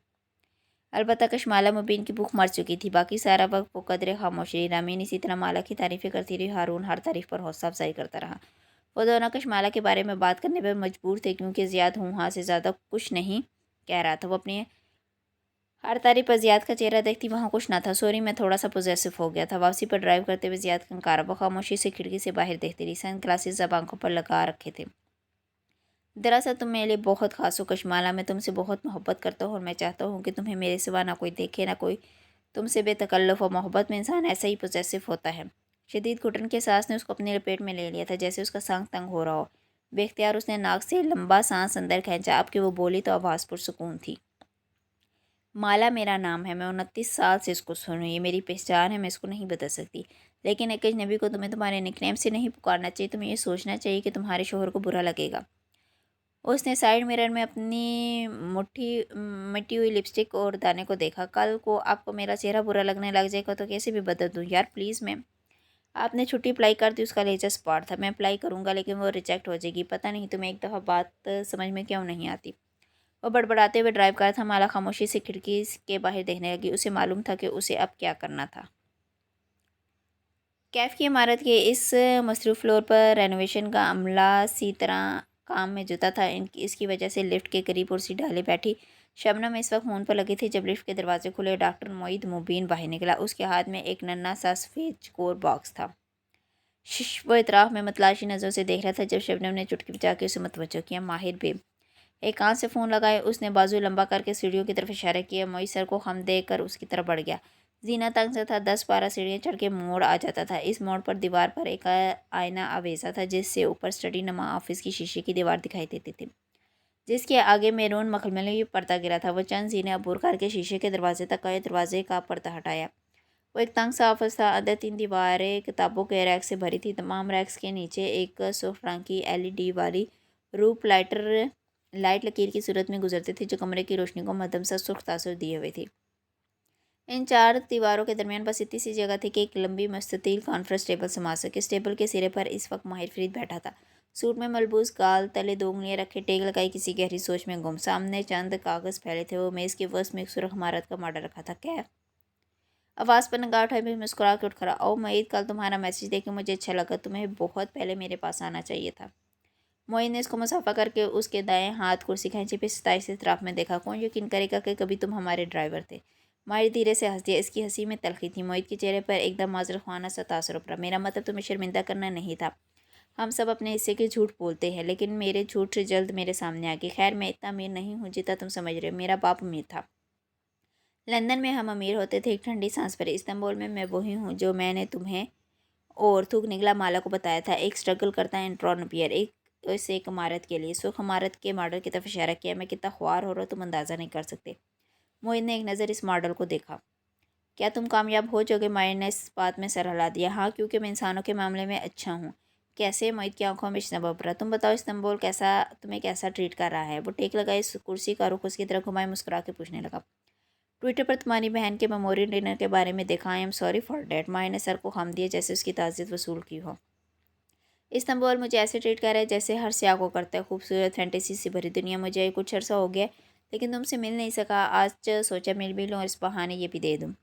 البتہ کشمالہ مبین کی بھوک مر چکی تھی۔ باقی سارا وقت وہ قدرے خاموش رہی۔ رامین اسی طرح مالا کی تعریفیں کرتی رہی۔ ہارون ہر تعریف پر حوصلہ افزائی کرتا رہا۔ وہ دونوں کشمالہ کے بارے میں بات کرنے پر مجبور تھے، کیونکہ زیاد ہوں ہاں سے زیادہ کچھ نہیں کہہ رہا تھا۔ وہ اپنی ہر تعریف پر زیاد کا چہرہ دیکھتی، وہاں کچھ نہ تھا۔ سوری، میں تھوڑا سا پوزیسو ہو گیا تھا۔ واپسی پر ڈرائیو کرتے ہوئے زیاد کنکارا۔ وہ خاموشی سے کھڑکی سے باہر دیکھتی رہی۔ سن گلاسز اب آنکھوں پر لگا رکھے تھے۔ دراصل تم میرے لیے بہت خاص ہو کشمالہ، میں تم سے بہت محبت کرتا ہوں اور میں چاہتا ہوں کہ تمہیں میرے سوا نہ کوئی دیکھے، نہ کوئی تم سے بے تکلف ہو۔ محبت میں انسان ایسا ہی پوزیسو ہوتا ہے۔ شدید گھٹن کے سانس نے اس کو اپنی لپیٹ میں لے لیا تھا، جیسے اس کا سانگ تنگ ہو رہا ہو۔ بے اختیار اس نے ناک سے لمبا سانس اندر کھینچا۔ اب کہ وہ بولی تو آواز پرسکون تھی۔ مالا میرا نام ہے، میں 29 سال سے اس کو سن رہی ہوں، یہ میری پہچان ہے، میں اس کو نہیں بدل سکتی۔ لیکن ایک اجنبی کو تمہیں تمہارے نک نیم سے نہیں پکارنا چاہیے۔ تمہیں یہ سوچنا چاہیے کہ تمہارے شوہر کو برا لگے گا۔ اس نے سائیڈ مرر میں اپنی مٹی ہوئی لپسٹک اور دانے کو دیکھا۔ کل کو آپ کو میرا چہرہ برا لگنے لگ جائے گا تو کیسے بھی بدل دوں یار پلیز۔ میں آپ نے چھٹی اپلائی کر دی۔ اس کا لہجہ سپاٹ تھا۔ میں اپلائی کروں گا لیکن وہ ریجیکٹ ہو جائے گی۔ پتہ نہیں تمہیں ایک دفعہ بات سمجھ میں کیوں نہیں آتی۔ وہ بڑبڑاتے ہوئے ڈرائیو کر رہا تھا۔ مالا خاموشی سے کھڑکی کے باہر دیکھنے لگی۔ اسے معلوم تھا کہ اسے اب کیا کرنا تھا۔ کیف کی عمارت کے اس مصروف فلور پر رینوویشن کا عملہ سی طرح کام میں جتا تھا۔ اس کی وجہ سے لفٹ کے قریب کرسی ڈالے بیٹھی شبنم اس وقت فون پر لگی تھی جب لفٹ کے دروازے کھلے۔ ڈاکٹر موہت مبین باہر نکلا۔ اس کے ہاتھ میں ایک ننھا سا سفید چکور باکس تھا۔ شش، وہ اطراف میں متلاشی نظروں سے دیکھ رہا تھا جب شبنم نے چٹکی بجا کے اسے متوجہ کیا۔ ماہر بیب ایک کان سے فون لگائے، اس نے بازو لمبا کر کے سیڑھیوں کی طرف اشارہ کیا۔ موہت سر کو خم دے کر اس کی طرف بڑھ گیا۔ زینہ تنگ سے تھا، 10-12 سیڑھیاں چڑھ کے موڑ آ جاتا تھا۔ اس موڑ پر دیوار پر ایک آئینہ آویزاں تھا جس سے اوپر اسٹڈی نما آفس کی شیشے کی دیوار دکھائی دیتی تھی، جس کے آگے میرون مخملی پردہ گرا تھا۔ وہ چند زینے عبور کر کے شیشے کے دروازے تک آئے، دروازے کا پردہ ہٹایا۔ وہ ایک تنگ سا آفس تھا۔ اندر 3 دیواریں کتابوں کے ریک سے بھری تھیں۔ تمام ریکس کے نیچے ایک سرخ رنگ کی LED والی روپ لائٹ لکیر کی صورت میں گزرتی تھی جو کمرے کی روشنی کو مدھم سا سرخ تاثر دیے ہوئے تھی۔ ان 4 دیواروں کے درمیان بس اتنی سی جگہ تھی کہ ایک لمبی مستطیل کانفرنس ٹیبل سما سکے۔ اس ٹیبل کے سرے پر اس وقت ماہر فرید بیٹھا تھا۔ सूट में मलबूस गाल तले 2 उंगलियां रखे टेक लगाई किसी गहरी सोच में गुम। सामने चंद कागज़ फैले थे। वो मेज़ के वर्स्ट में एक सुर्ख इमारत का मॉडल रखा था। क्या आवाज़ पर निगाह उठाई, मैं मुस्कुरा के उठ खड़ा। ओ मईद, कल तुम्हारा मैसेज देख के मुझे अच्छा लगा। तुम्हें बहुत पहले मेरे पास आना चाहिए था। मोइन ने इसको मुसाफा करके उसके दाएं हाथ कुर्सी खींची, फिर 27 इतराफ में देखा। कौन यकीन करेगा कि कभी तुम हमारे ड्राइवर थे। माहिर धीरे से हंस दिया। इसकी हंसी में तलखी थी। मोहित के चेहरे पर एकदम माजर खाना सा तासुर उभरा। मेरा मतलब तुम्हें शर्मिंदा करना नहीं था। हम सब अपने हिस्से के झूठ बोलते हैं, लेकिन मेरे झूठ जल्द मेरे सामने आ गए। खैर, मैं इतना अमीर नहीं हूँ जितना तुम समझ रहे हो। मेरा बाप अमीर था। लंदन में हम अमीर होते थे। एक ठंडी सांस पर इस्तांबुल में मैं वही हूँ जो मैंने तुम्हें और थूक निकला माला को बताया था। एक स्ट्रगल करता है एंट्रोनपियर एक इमारत के लिए। सुख इमारत के मॉडल की तरफ इशारा किया। मैं कितना ख्वार हो रहा हूँ तुम अंदाज़ा नहीं कर सकते। मोहित ने एक नज़र इस मॉडल को देखा। क्या तुम कामयाब हो जाओगे? माहिर ने इस बात में सर हिला दिया। हाँ, क्योंकि मैं इंसानों के मामले में अच्छा हूँ। कैसे? मोहित की आंखों में शबनम उभरा। तुम बताओ, इस्तांबुल तुम्हें कैसा ट्रीट कर रहा है? वो टेक लगाई इस कुर्सी का रुख उसकी तरफ घुमाए, मुस्कुरा के पूछने लगा। ट्विटर पर तुम्हारी बहन के मेमोरियल डिनर के बारे में देखा। I am sorry for that. माहिर ने सर को खम दिया जैसे उसकी ताज़ियत वसूल की हो। इस्तांबुल मुझे ऐसे ट्रीट कर रहा है जैसे हर स्याह को करता है। खूबसूरत फैंटेसी से भरी दुनिया। मुझे कुछ अरसा हो गया लेकिन तुमसे मिल नहीं सका। आज सोचा मिल भी लूँ और इस बहाने ये भी दे दूँ।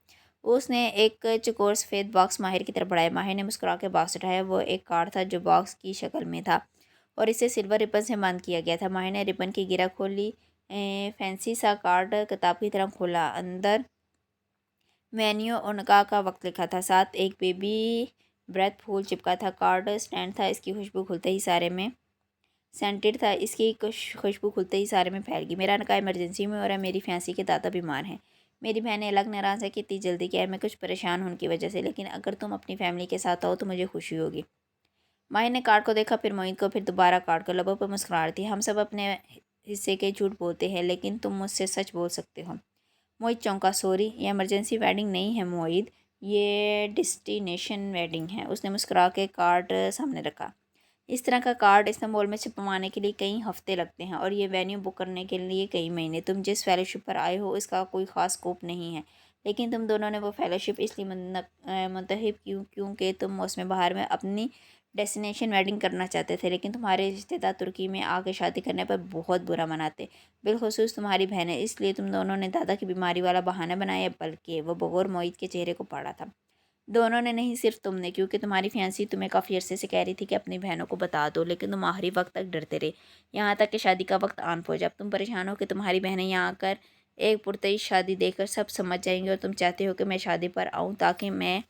उसने एक चकोर सफ़ेद बॉक्स माहिर की तरफ बढ़ाया। माहिर ने मुस्कुरा के बॉक्स उठाया। वो एक कार्ड था जो बॉक्स की शक्ल में था और इसे सिल्वर रिबन से बंद किया गया था। माहिर ने रिबन की गिरा खोली। फैंसी सा कार्ड किताब की तरह खोला। अंदर मेन्यू और निकाह का वक्त लिखा था। साथ एक बेबी ब्रेथ फूल चिपका था। कार्ड स्टैंड था। इसकी खुशबू खुलते ही सारे में सेंटेड था। इसकी खुशबू खुलते ही सारे में फैल गई। मेरा निकाह इमरजेंसी में हो रहा है। मेरी फैंसी के दादा बीमार हैं। मेरी बहनें अलग नाराज़ है कि इतनी जल्दी क्या है। मैं कुछ परेशान हूँ उनकी वजह से, लेकिन अगर तुम अपनी फैमिली के साथ आओ तो मुझे खुशी होगी। माहिर ने कार्ड को देखा, फिर मोहित को, फिर दोबारा कार्ड को। लबों पर मुस्कुराहट थी। हम सब अपने हिस्से के झूठ बोलते हैं, लेकिन तुम मुझसे सच बोल सकते हो। मोहित चौंका। सॉरी, ये इमरजेंसी वेडिंग नहीं है मोहित, ये डेस्टिनेशन वेडिंग है। उसने मुस्कुरा के कार्ड सामने रखा। इस तरह का कार्ड इस्तांबुल में छपवाने के लिए कई हफ्ते लगते हैं और ये वेन्यू बुक करने के लिए कई महीने। तुम जिस फेलोशिप पर आए हो इसका कोई ख़ास स्कोप नहीं है, लेकिन तुम दोनों ने वो फेलोशिप इसलिए मुंतखब क्योंकि तुम मौसम बहार में अपनी डेस्टिनेशन वेडिंग करना चाहते थे, लेकिन तुम्हारे रिश्तेदार तुर्की में आके शादी करने पर बहुत बुरा मनाते, बिलखुसूस तुम्हारी बहनें। इसलिए तुम दोनों ने दादा की बीमारी वाला बहाना बनाया, बल्कि वो बगौर मोहित के चेहरे को पड़ा था। दोनों ने नहीं, सिर्फ तुमने, क्योंकि तुम्हारी फियांसी तुम्हें काफ़ी अरसे से कह रही थी कि अपनी बहनों को बता दो, लेकिन तुम आखिरी वक्त तक डरते रहे, यहाँ तक कि शादी का वक्त आन पहुंचा। अब तुम परेशान हो कि तुम्हारी बहनें यहाँ आकर एक पुरतई शादी देकर सब समझ जाएंगी और तुम चाहते हो कि मैं शादी पर आऊँ ताकि मैं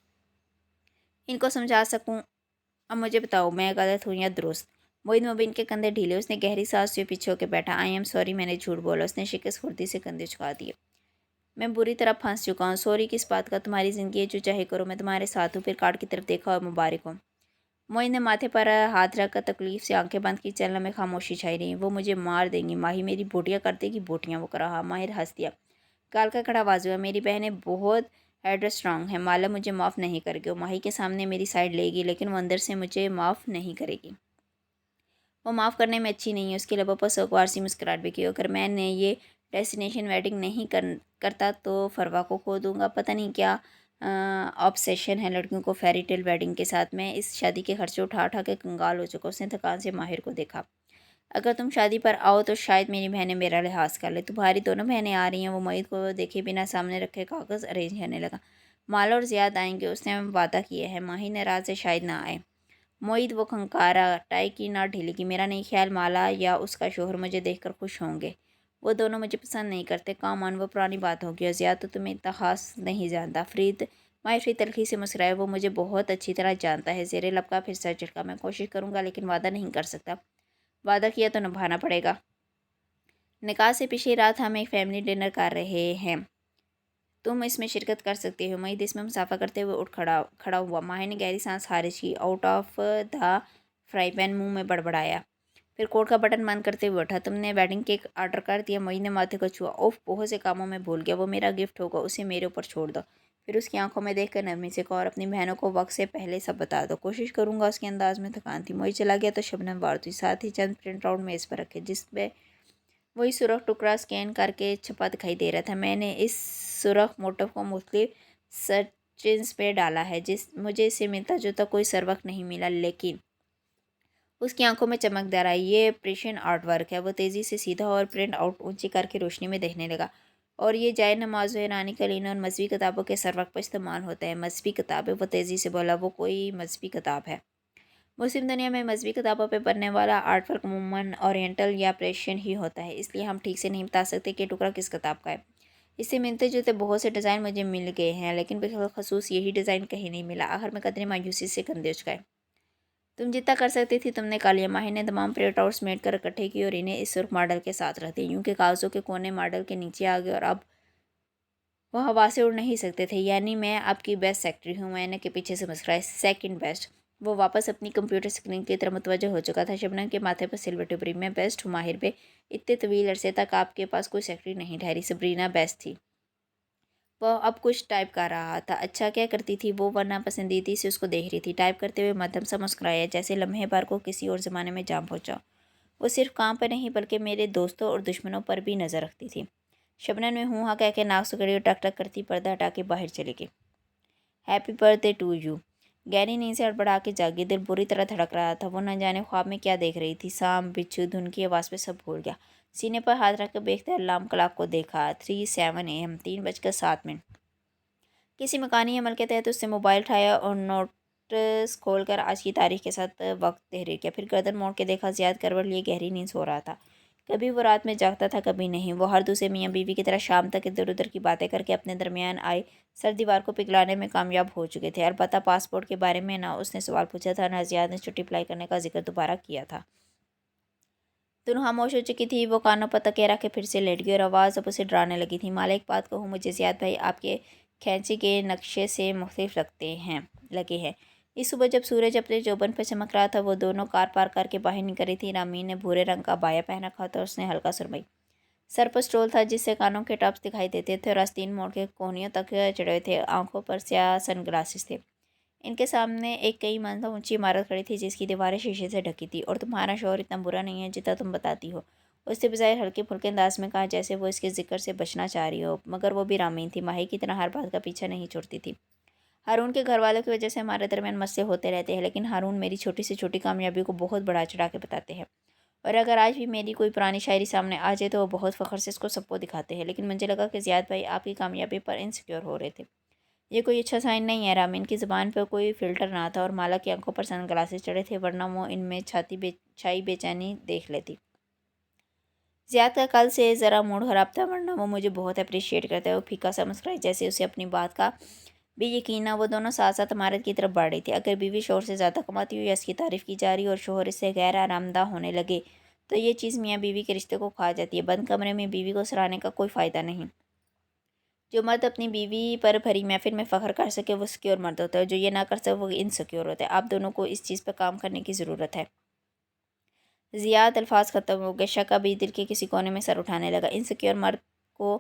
इनको समझा सकूँ। अब मुझे बताओ, मैं गलत हूँ या दुरुस्त? मोहित मुबीन के कंधे ढीले। उसने गहरी सांस से पीछे होकर बैठा। आई एम सॉरी, मैंने झूठ बोला। उसने शिकस्त फुर्ती से कंधे झुका दिए। मैं बुरी तरह फंस चुका हूँ। सॉरी किस बात का? तुम्हारी ज़िंदगी है, जो चाहे करो, मैं तुम्हारे साथ हूँ। फिर कार्ड की तरफ देखा और मुबारक हो। मोइन ने माथे पर हाथ रख कर तकलीफ से आंखें बंद की। चलना में खामोशी छाई रही। वो मुझे मार देंगी माही, मेरी बोटियाँ कर देगी बोटियाँ। वो कहा। माहिर हंस दिया। काल का खड़ा आवाज़ हुआ। मेरी बहनें बहुत हेड स्ट्रांग है। माला मुझे माफ़ नहीं करेगी। वो माही के सामने मेरी साइड लेगी, लेकिन वो अंदर से मुझे माफ़ नहीं करेगी। वो माफ़ करने में अच्छी नहीं है। उसके लबों पर सोगवार सी मुस्कुराहट भी की। अगर मैंने ये डेस्टिनेशन वेडिंग नहीं करता तो फरवा को खो दूंगा। पता नहीं क्या ऑब्सेशन है लड़कियों को फेरी टेल वेडिंग के साथ। मैं इस शादी के खर्चे उठा उठा के कंगाल हो चुका। उसने थकान से माहिर को देखा। अगर तुम शादी पर आओ तो शायद मेरी बहनें मेरा लिहाज कर ले। तुम्हारी दोनों बहनें आ रही हैं। वो मोहित को देखे बिना सामने रखे कागज़ अरेंज करने लगा। माला और ज़ियाद आएंगे, उसने वादा किया है। माही नाराज से शायद ना आए। मोहित वो खंकारा। टाई की ना ढीलेगी। मेरा नहीं ख्याल माला या उसका शोहर मुझे देखकर खुश होंगे। वो दोनों मुझे पसंद नहीं करते। काम ऑन, वो पुरानी बात होगी। और ज़ियाद तो तुम्हें इतना खास नहीं जानता। माहिर फिर तलखी से मुस्कुराया। वो मुझे बहुत अच्छी तरह जानता है। ज़ेरे लब का फिर सर झटका। मैं कोशिश करूँगा लेकिन वादा नहीं कर सकता। वादा किया तो निभाना पड़ेगा। निकाह से पिछली रात हम एक फैमिली डिनर कर रहे हैं। तुम इसमें शिरकत कर सकते हो। मईद इसमें मुसाफा करते हुए उठ खड़ा हुआ। माहिर ने गहरी सांस खारिज की। Out of the fry pan मुँह में बड़बड़ाया। फिर कोट का बटन बंद करते हुए उठा। तुमने वेडिंग केक ऑर्डर कर दिया? मईद ने माथे को छुआ। ओफ, बहुत से कामों में भूल गया। वो मेरा गिफ्ट होगा, उसे मेरे ऊपर छोड़ दो। फिर उसकी आंखों में देखकर नरमी से कहा, और अपनी बहनों को वक्त से पहले सब बता दो। कोशिश करूंगा। उसके अंदाज में थकान थी। मोई चला गया तो शबनम वार हुई। साथ ही चंद प्रिंट आउट मेज़ पर रखे, जिसमें वही सुरख टुकड़ा स्कैन करके छपा दिखाई दे रहा था। मैंने इस सुरख मोटिव को मुख्तलिफ सर्चिन्स पे डाला है। मुझे इससे मिलता जुलता कोई सबक नहीं मिला, लेकिन اس کی آنکھوں میں چمکدار آئی۔ یہ پریشین آرٹ ورک ہے۔ وہ تیزی سے سیدھا اور پرنٹ آؤٹ اونچی کر کے روشنی میں دیکھنے لگا۔ اور یہ جائے نماز و ایرانی قالین اور مذہبی کتابوں کے سر وقت پر استعمال ہوتا ہے۔ مذہبی کتابیں، وہ تیزی سے بولا، وہ کوئی مذہبی کتاب ہے؟ مسلم دنیا میں مذہبی کتابوں پہ بننے والا آرٹ ورک عموماً اورینٹل یا پریشین ہی ہوتا ہے، اس لیے ہم ٹھیک سے نہیں بتا سکتے کہ یہ ٹکڑا کس کتاب کا ہے۔ اس سے ملتے جلتے بہت سے ڈیزائن مجھے مل گئے ہیں، لیکن بالخصوص یہی ڈیزائن کہیں نہیں ملا۔ آخر میں قدرے مایوسی سے کندھے اچکائے۔ تم جتنا کر سکتی تھی تم نے کر لیا۔ ماہر نے تمام پرنٹ آؤٹس میٹ کر اکٹھے کیے اور انہیں اس سرخ ماڈل کے ساتھ رکھ دیا، یوں کہ کاغذوں کے کونے ماڈل کے نیچے آ گئے اور اب وہ ہوا سے اڑ نہیں سکتے تھے۔ یعنی میں آپ کی بیسٹ سیکرٹری ہوں، معائنہ کے پیچھے سے مسکرایا۔ Second best. وہ واپس اپنی کمپیوٹر اسکرین کی طرف متوجہ ہو چکا تھا۔ شبنم کے ماتھے پر سلور ٹپری۔ میں بیسٹ ہوں ماہر بے، اتنے طویل عرصے تک آپ کے پاس کوئی سیکرٹری نہیں ٹھہری۔ سبرینا بیسٹ تھی۔ وہ اب کچھ ٹائپ کر رہا تھا۔ اچھا، کیا کرتی تھی وہ؟ ورنہ پسندیدگی سے اس کو دیکھ رہی تھی۔ ٹائپ کرتے ہوئے مدھم سا مسکرایا، جیسے لمحے بھر کو کسی اور زمانے میں جا پہنچا۔ وہ صرف کام پر نہیں بلکہ میرے دوستوں اور دشمنوں پر بھی نظر رکھتی تھی۔ شبنم نے ہوں ہاں کہہ کے ناک سکڑی اور ٹک ٹک کرتی پردہ ہٹا کے باہر چلی گئی۔ Happy birthday to you. گہری نیند سے ہڑبڑا کے جاگی، دل بری طرح دھڑک رہا تھا۔ وہ نہ جانے خواب میں کیا دیکھ رہی تھی۔ سانپ، بچھو، دھن کی آواز پہ سب بھول گیا۔ سینے پر ہاتھ رکھ کر بے اختیار الارم کلاک کو دیکھا۔ 3:07 AM، 3:07۔ کسی مکانی عمل کے تحت اس نے موبائل اٹھایا اور نوٹس کھول کر آج کی تاریخ کے ساتھ وقت تحریر کیا۔ پھر گردن موڑ کے دیکھا، زیاد کروٹ لیے گہری نیند سو رہا تھا۔ کبھی وہ رات میں جاگتا تھا، کبھی نہیں۔ وہ ہر دوسرے میاں بیوی کی طرح شام تک ادھر ادھر کی باتیں کر کے اپنے درمیان آئی سر دیوار کو پگھلانے میں کامیاب ہو چکے تھے۔ البتہ پاسپورٹ کے بارے میں نہ اس نے سوال پوچھا تھا، نہ زیاد نے چھٹی اپلائی کرنے کا ذکر دوبارہ کیا تھا۔ دونوں خاموش ہو چکی تھی۔ وہ کانوں پر تکیہ رکھ کے پھر سے لیٹ گئی اور آواز اب اسے ڈرانے لگی تھی۔ مالا ایک بات کہوں، مجھے زیاد بھائی آپ کے کھینچے کے نقشے سے مختلف لگے ہیں۔ اس صبح جب سورج اپنے جوبن پر چمک رہا تھا، وہ دونوں کار پارک کر کے باہر نکل رہی تھی۔ رامین نے بھورے رنگ کا عبایا پہن رکھا تھا اور اس نے ہلکا سرمئی سر پر سٹول تھا جس سے کانوں کے ٹاپس دکھائی دیتے تھے اور آستین موڑ کے کونیوں تک چڑھے ہوئے تھے۔ آنکھوں پر سیاہ سن گلاسز تھے۔ ان کے سامنے ایک کئی منزلہ اونچی عمارت کھڑی تھی جس کی دیواریں شیشے سے ڈھکی تھی۔ اور تمہارا شوہر اتنا برا نہیں ہے جتنا تم بتاتی ہو، اس نے بظاہر ہلکے پھلکے انداز میں کہا، جیسے وہ اس کے ذکر سے بچنا چاہ رہی ہو۔ مگر وہ بھی رامین تھی، ماہی کی طرح ہر بات کا پیچھا نہیں چھوڑتی تھی۔ ہارون کے گھر والوں کی وجہ سے ہمارے درمیان مسئلے ہوتے رہتے ہیں، لیکن ہارون میری چھوٹی سے چھوٹی کامیابی کو بہت بڑا چڑھا کے بتاتے ہیں، اور اگر آج بھی میری کوئی پرانی شاعری سامنے آ جائے تو وہ بہت فخر سے اس کو سب کو دکھاتے ہیں۔ لیکن مجھے لگا کہ زیاد بھائی آپ کی کامیابی پر انسیکیور ہو رہے تھے۔ یہ کوئی اچھا سائن نہیں ہے۔ رامین کی زبان پر کوئی فلٹر نہ تھا اور مالا کی آنکھوں پر سن گلاسز چڑھے تھے، ورنہ وہ ان میں چھائی بے چینی دیکھ لیتی۔ زیاد کا کل سے ذرا موڈ خراب تھا، ورنہ وہ مجھے بہت اپریشیٹ کرتا ہے۔ وہ پھیکا سا مسکرائی، جیسے اسے اپنی بات کا بھی یقین نہ۔ وہ دونوں ساتھ ساتھ عمارت کی طرف بڑھ رہی تھی۔ اگر بیوی شوہر سے زیادہ کماتی ہو یا اس کی تعریف کی جا رہی اور شوہر اس سے غیر آرام دہ ہونے لگے تو یہ چیز میاں بیوی کے رشتے کو کھا جاتی ہے۔ بند کمرے میں بیوی کو سراہنے کا کوئی فائدہ نہیں۔ جو مرد اپنی بیوی پر بھری محفل میں فخر کر سکے وہ سکیور مرد ہوتا ہے، جو یہ نہ کر سکے وہ انسیکیور ہوتا ہے۔ آپ دونوں کو اس چیز پر کام کرنے کی ضرورت ہے۔ زیاد الفاظ ختم ہو گئے۔ شکا بھی دل کے کسی کونے میں سر اٹھانے لگا۔ انسیکیور مرد کو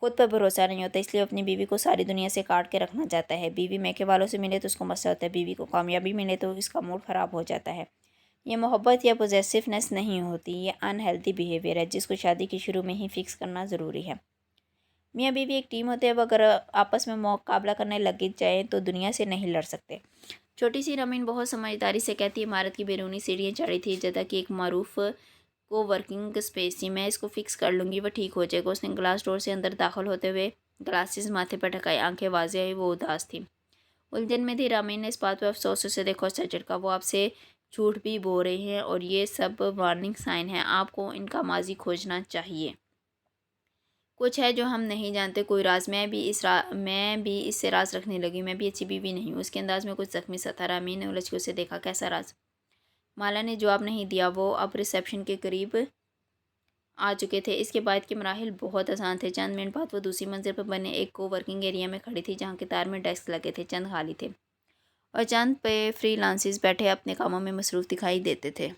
خود پر بھروسہ نہیں ہوتا، اس لیے وہ اپنی بیوی کو ساری دنیا سے کاٹ کے رکھنا چاہتا ہے۔ بیوی میکے والوں سے ملے تو اس کو مسئلہ ہوتا ہے، بیوی کو کامیابی ملے تو اس کا موڈ خراب ہو جاتا ہے۔ یہ محبت یا پوزیسیونیس نہیں ہوتی، یہ ان ہیلتھی بیہیویئر ہے جس کو شادی کے شروع میں ہی فکس کرنا ضروری ہے۔ میاں بیوی ایک ٹیم ہوتے ہیں، وہ اگر آپس میں مقابلہ کرنے لگ جائیں تو دنیا سے نہیں لڑ سکتے۔ چھوٹی سی رامین بہت سمجھداری سے کہتی، عمارت کی بیرونی سیڑھیاں چڑھی تھی جدہ کی ایک معروف کو ورکنگ اسپیس تھی۔ میں اس کو فکس کر لوں گی، وہ ٹھیک ہو جائے گا۔ اس نے گلاس ڈور سے اندر داخل ہوتے ہوئے گلاسز ماتھے پر ٹھکائے، آنکھیں واضح ہوئی، وہ اداس تھی، الجھن میں تھی۔ رامین نے اس بات پہ افسوس سے دیکھا اور سر جھٹکا۔ وہ آپ سے جھوٹ بھی بول رہے ہیں اور یہ سب وارننگ سائن ہیں، آپ کو ان کا ماضی کھوجنا چاہیے۔ کچھ ہے جو ہم نہیں جانتے، کوئی راز۔ میں بھی اس سے راز رکھنے لگی، میں بھی اچھی بیوی نہیں ہوں۔ اس کے انداز میں کچھ زخمی سا تھا۔ رامین نے الجھ کے اسے دیکھا۔ کیسا راز؟ مالا نے جواب نہیں دیا۔ وہ اب ریسیپشن کے قریب آ چکے تھے۔ اس کے بعد کے مراحل بہت آسان تھے۔ چند منٹ بعد وہ دوسری منزل پر بنے ایک کو ورکنگ ایریا میں کھڑی تھی جہاں قطار میں ڈیسک لگے تھے، چند خالی تھے اور چند پہ فری لانسز بیٹھے اپنے کاموں میں مصروف دکھائی دیتے تھے۔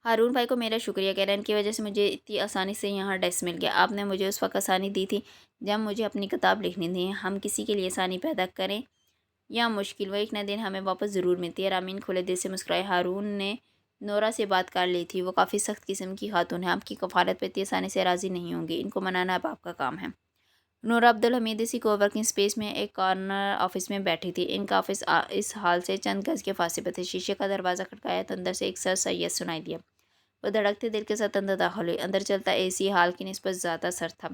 ہارون بھائی کو میرا شکریہ کہنا، ان کی وجہ سے مجھے اتنی آسانی سے یہاں ڈیسک مل گیا۔ آپ نے مجھے اس وقت آسانی دی تھی جب مجھے اپنی کتاب لکھنی تھی۔ ہم کسی کے لیے آسانی پیدا کریں یا مشکل، وہ ایک نہ دن ہمیں واپس ضرور ملتی ہے۔ رامین کھلے دل سے مسکرائے۔ ہارون نے نورا سے بات کر لی تھی، وہ کافی سخت قسم کی خاتون ہے، آپ کی کفالت پہ اتنی آسانی سے راضی نہیں ہوں گی، ان کو منانا اب آپ کا کام ہے۔ नूरा अब्दुल हमीद इसी कोवर्किंग स्पेस में एक कॉर्नर ऑफिस में बैठी थी। इनका ऑफिस इस हाल से चंद गज के फासले पर थे। शीशे का दरवाज़ा खटकाया तो अंदर से एक सर सैयद सुनाई दिया। वो धड़कते दिल के साथ अंदर दाखिल हुई। अंदर चलता एसी हाल की निस्बत ज़्यादा सर था।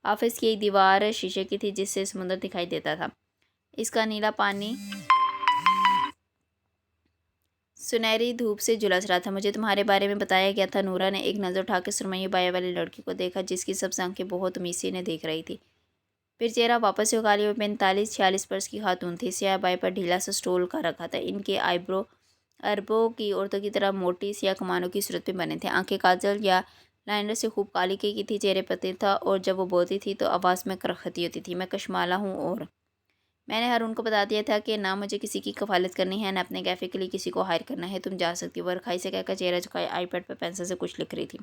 ऑफिस की एक दीवार शीशे की थी जिससे समुद्र दिखाई देता था। इसका नीला पानी सुनहरी धूप से झुलस रहा था। मुझे तुम्हारे बारे में बताया गया था। नूरा ने एक नज़र उठा के सुरमई बाया वाली लड़की को देखा जिसकी सब आंखें बहुत उम्मीद से इन्हें देख रही थी। फिर चेहरा वापस से उगा लिया। 45-46 वर्ष की खातून थी। स्याह बाई पर ढीला सा स्टोल का रखा था। इनके आईब्रो अरबों की औरतों की तरह मोटी स्याह कमानों की सूरत में बने थे। आंखें काजल या लाइनर से खूब काली की थी। चेहरे पतले था और जब वो बोलती थी तो आवाज़ में करखती होती थी। मैं कशमाला हूँ और मैंने हारून को बता दिया था कि ना मुझे किसी की कफालत करनी है ना अपने कैफ़े के लिए किसी को हायर करना है। तुम जा सकती हो। वो रखाई से कहकर चेहरा झुकाए आईपैड पर पेंसिल से कुछ लिख रही थी।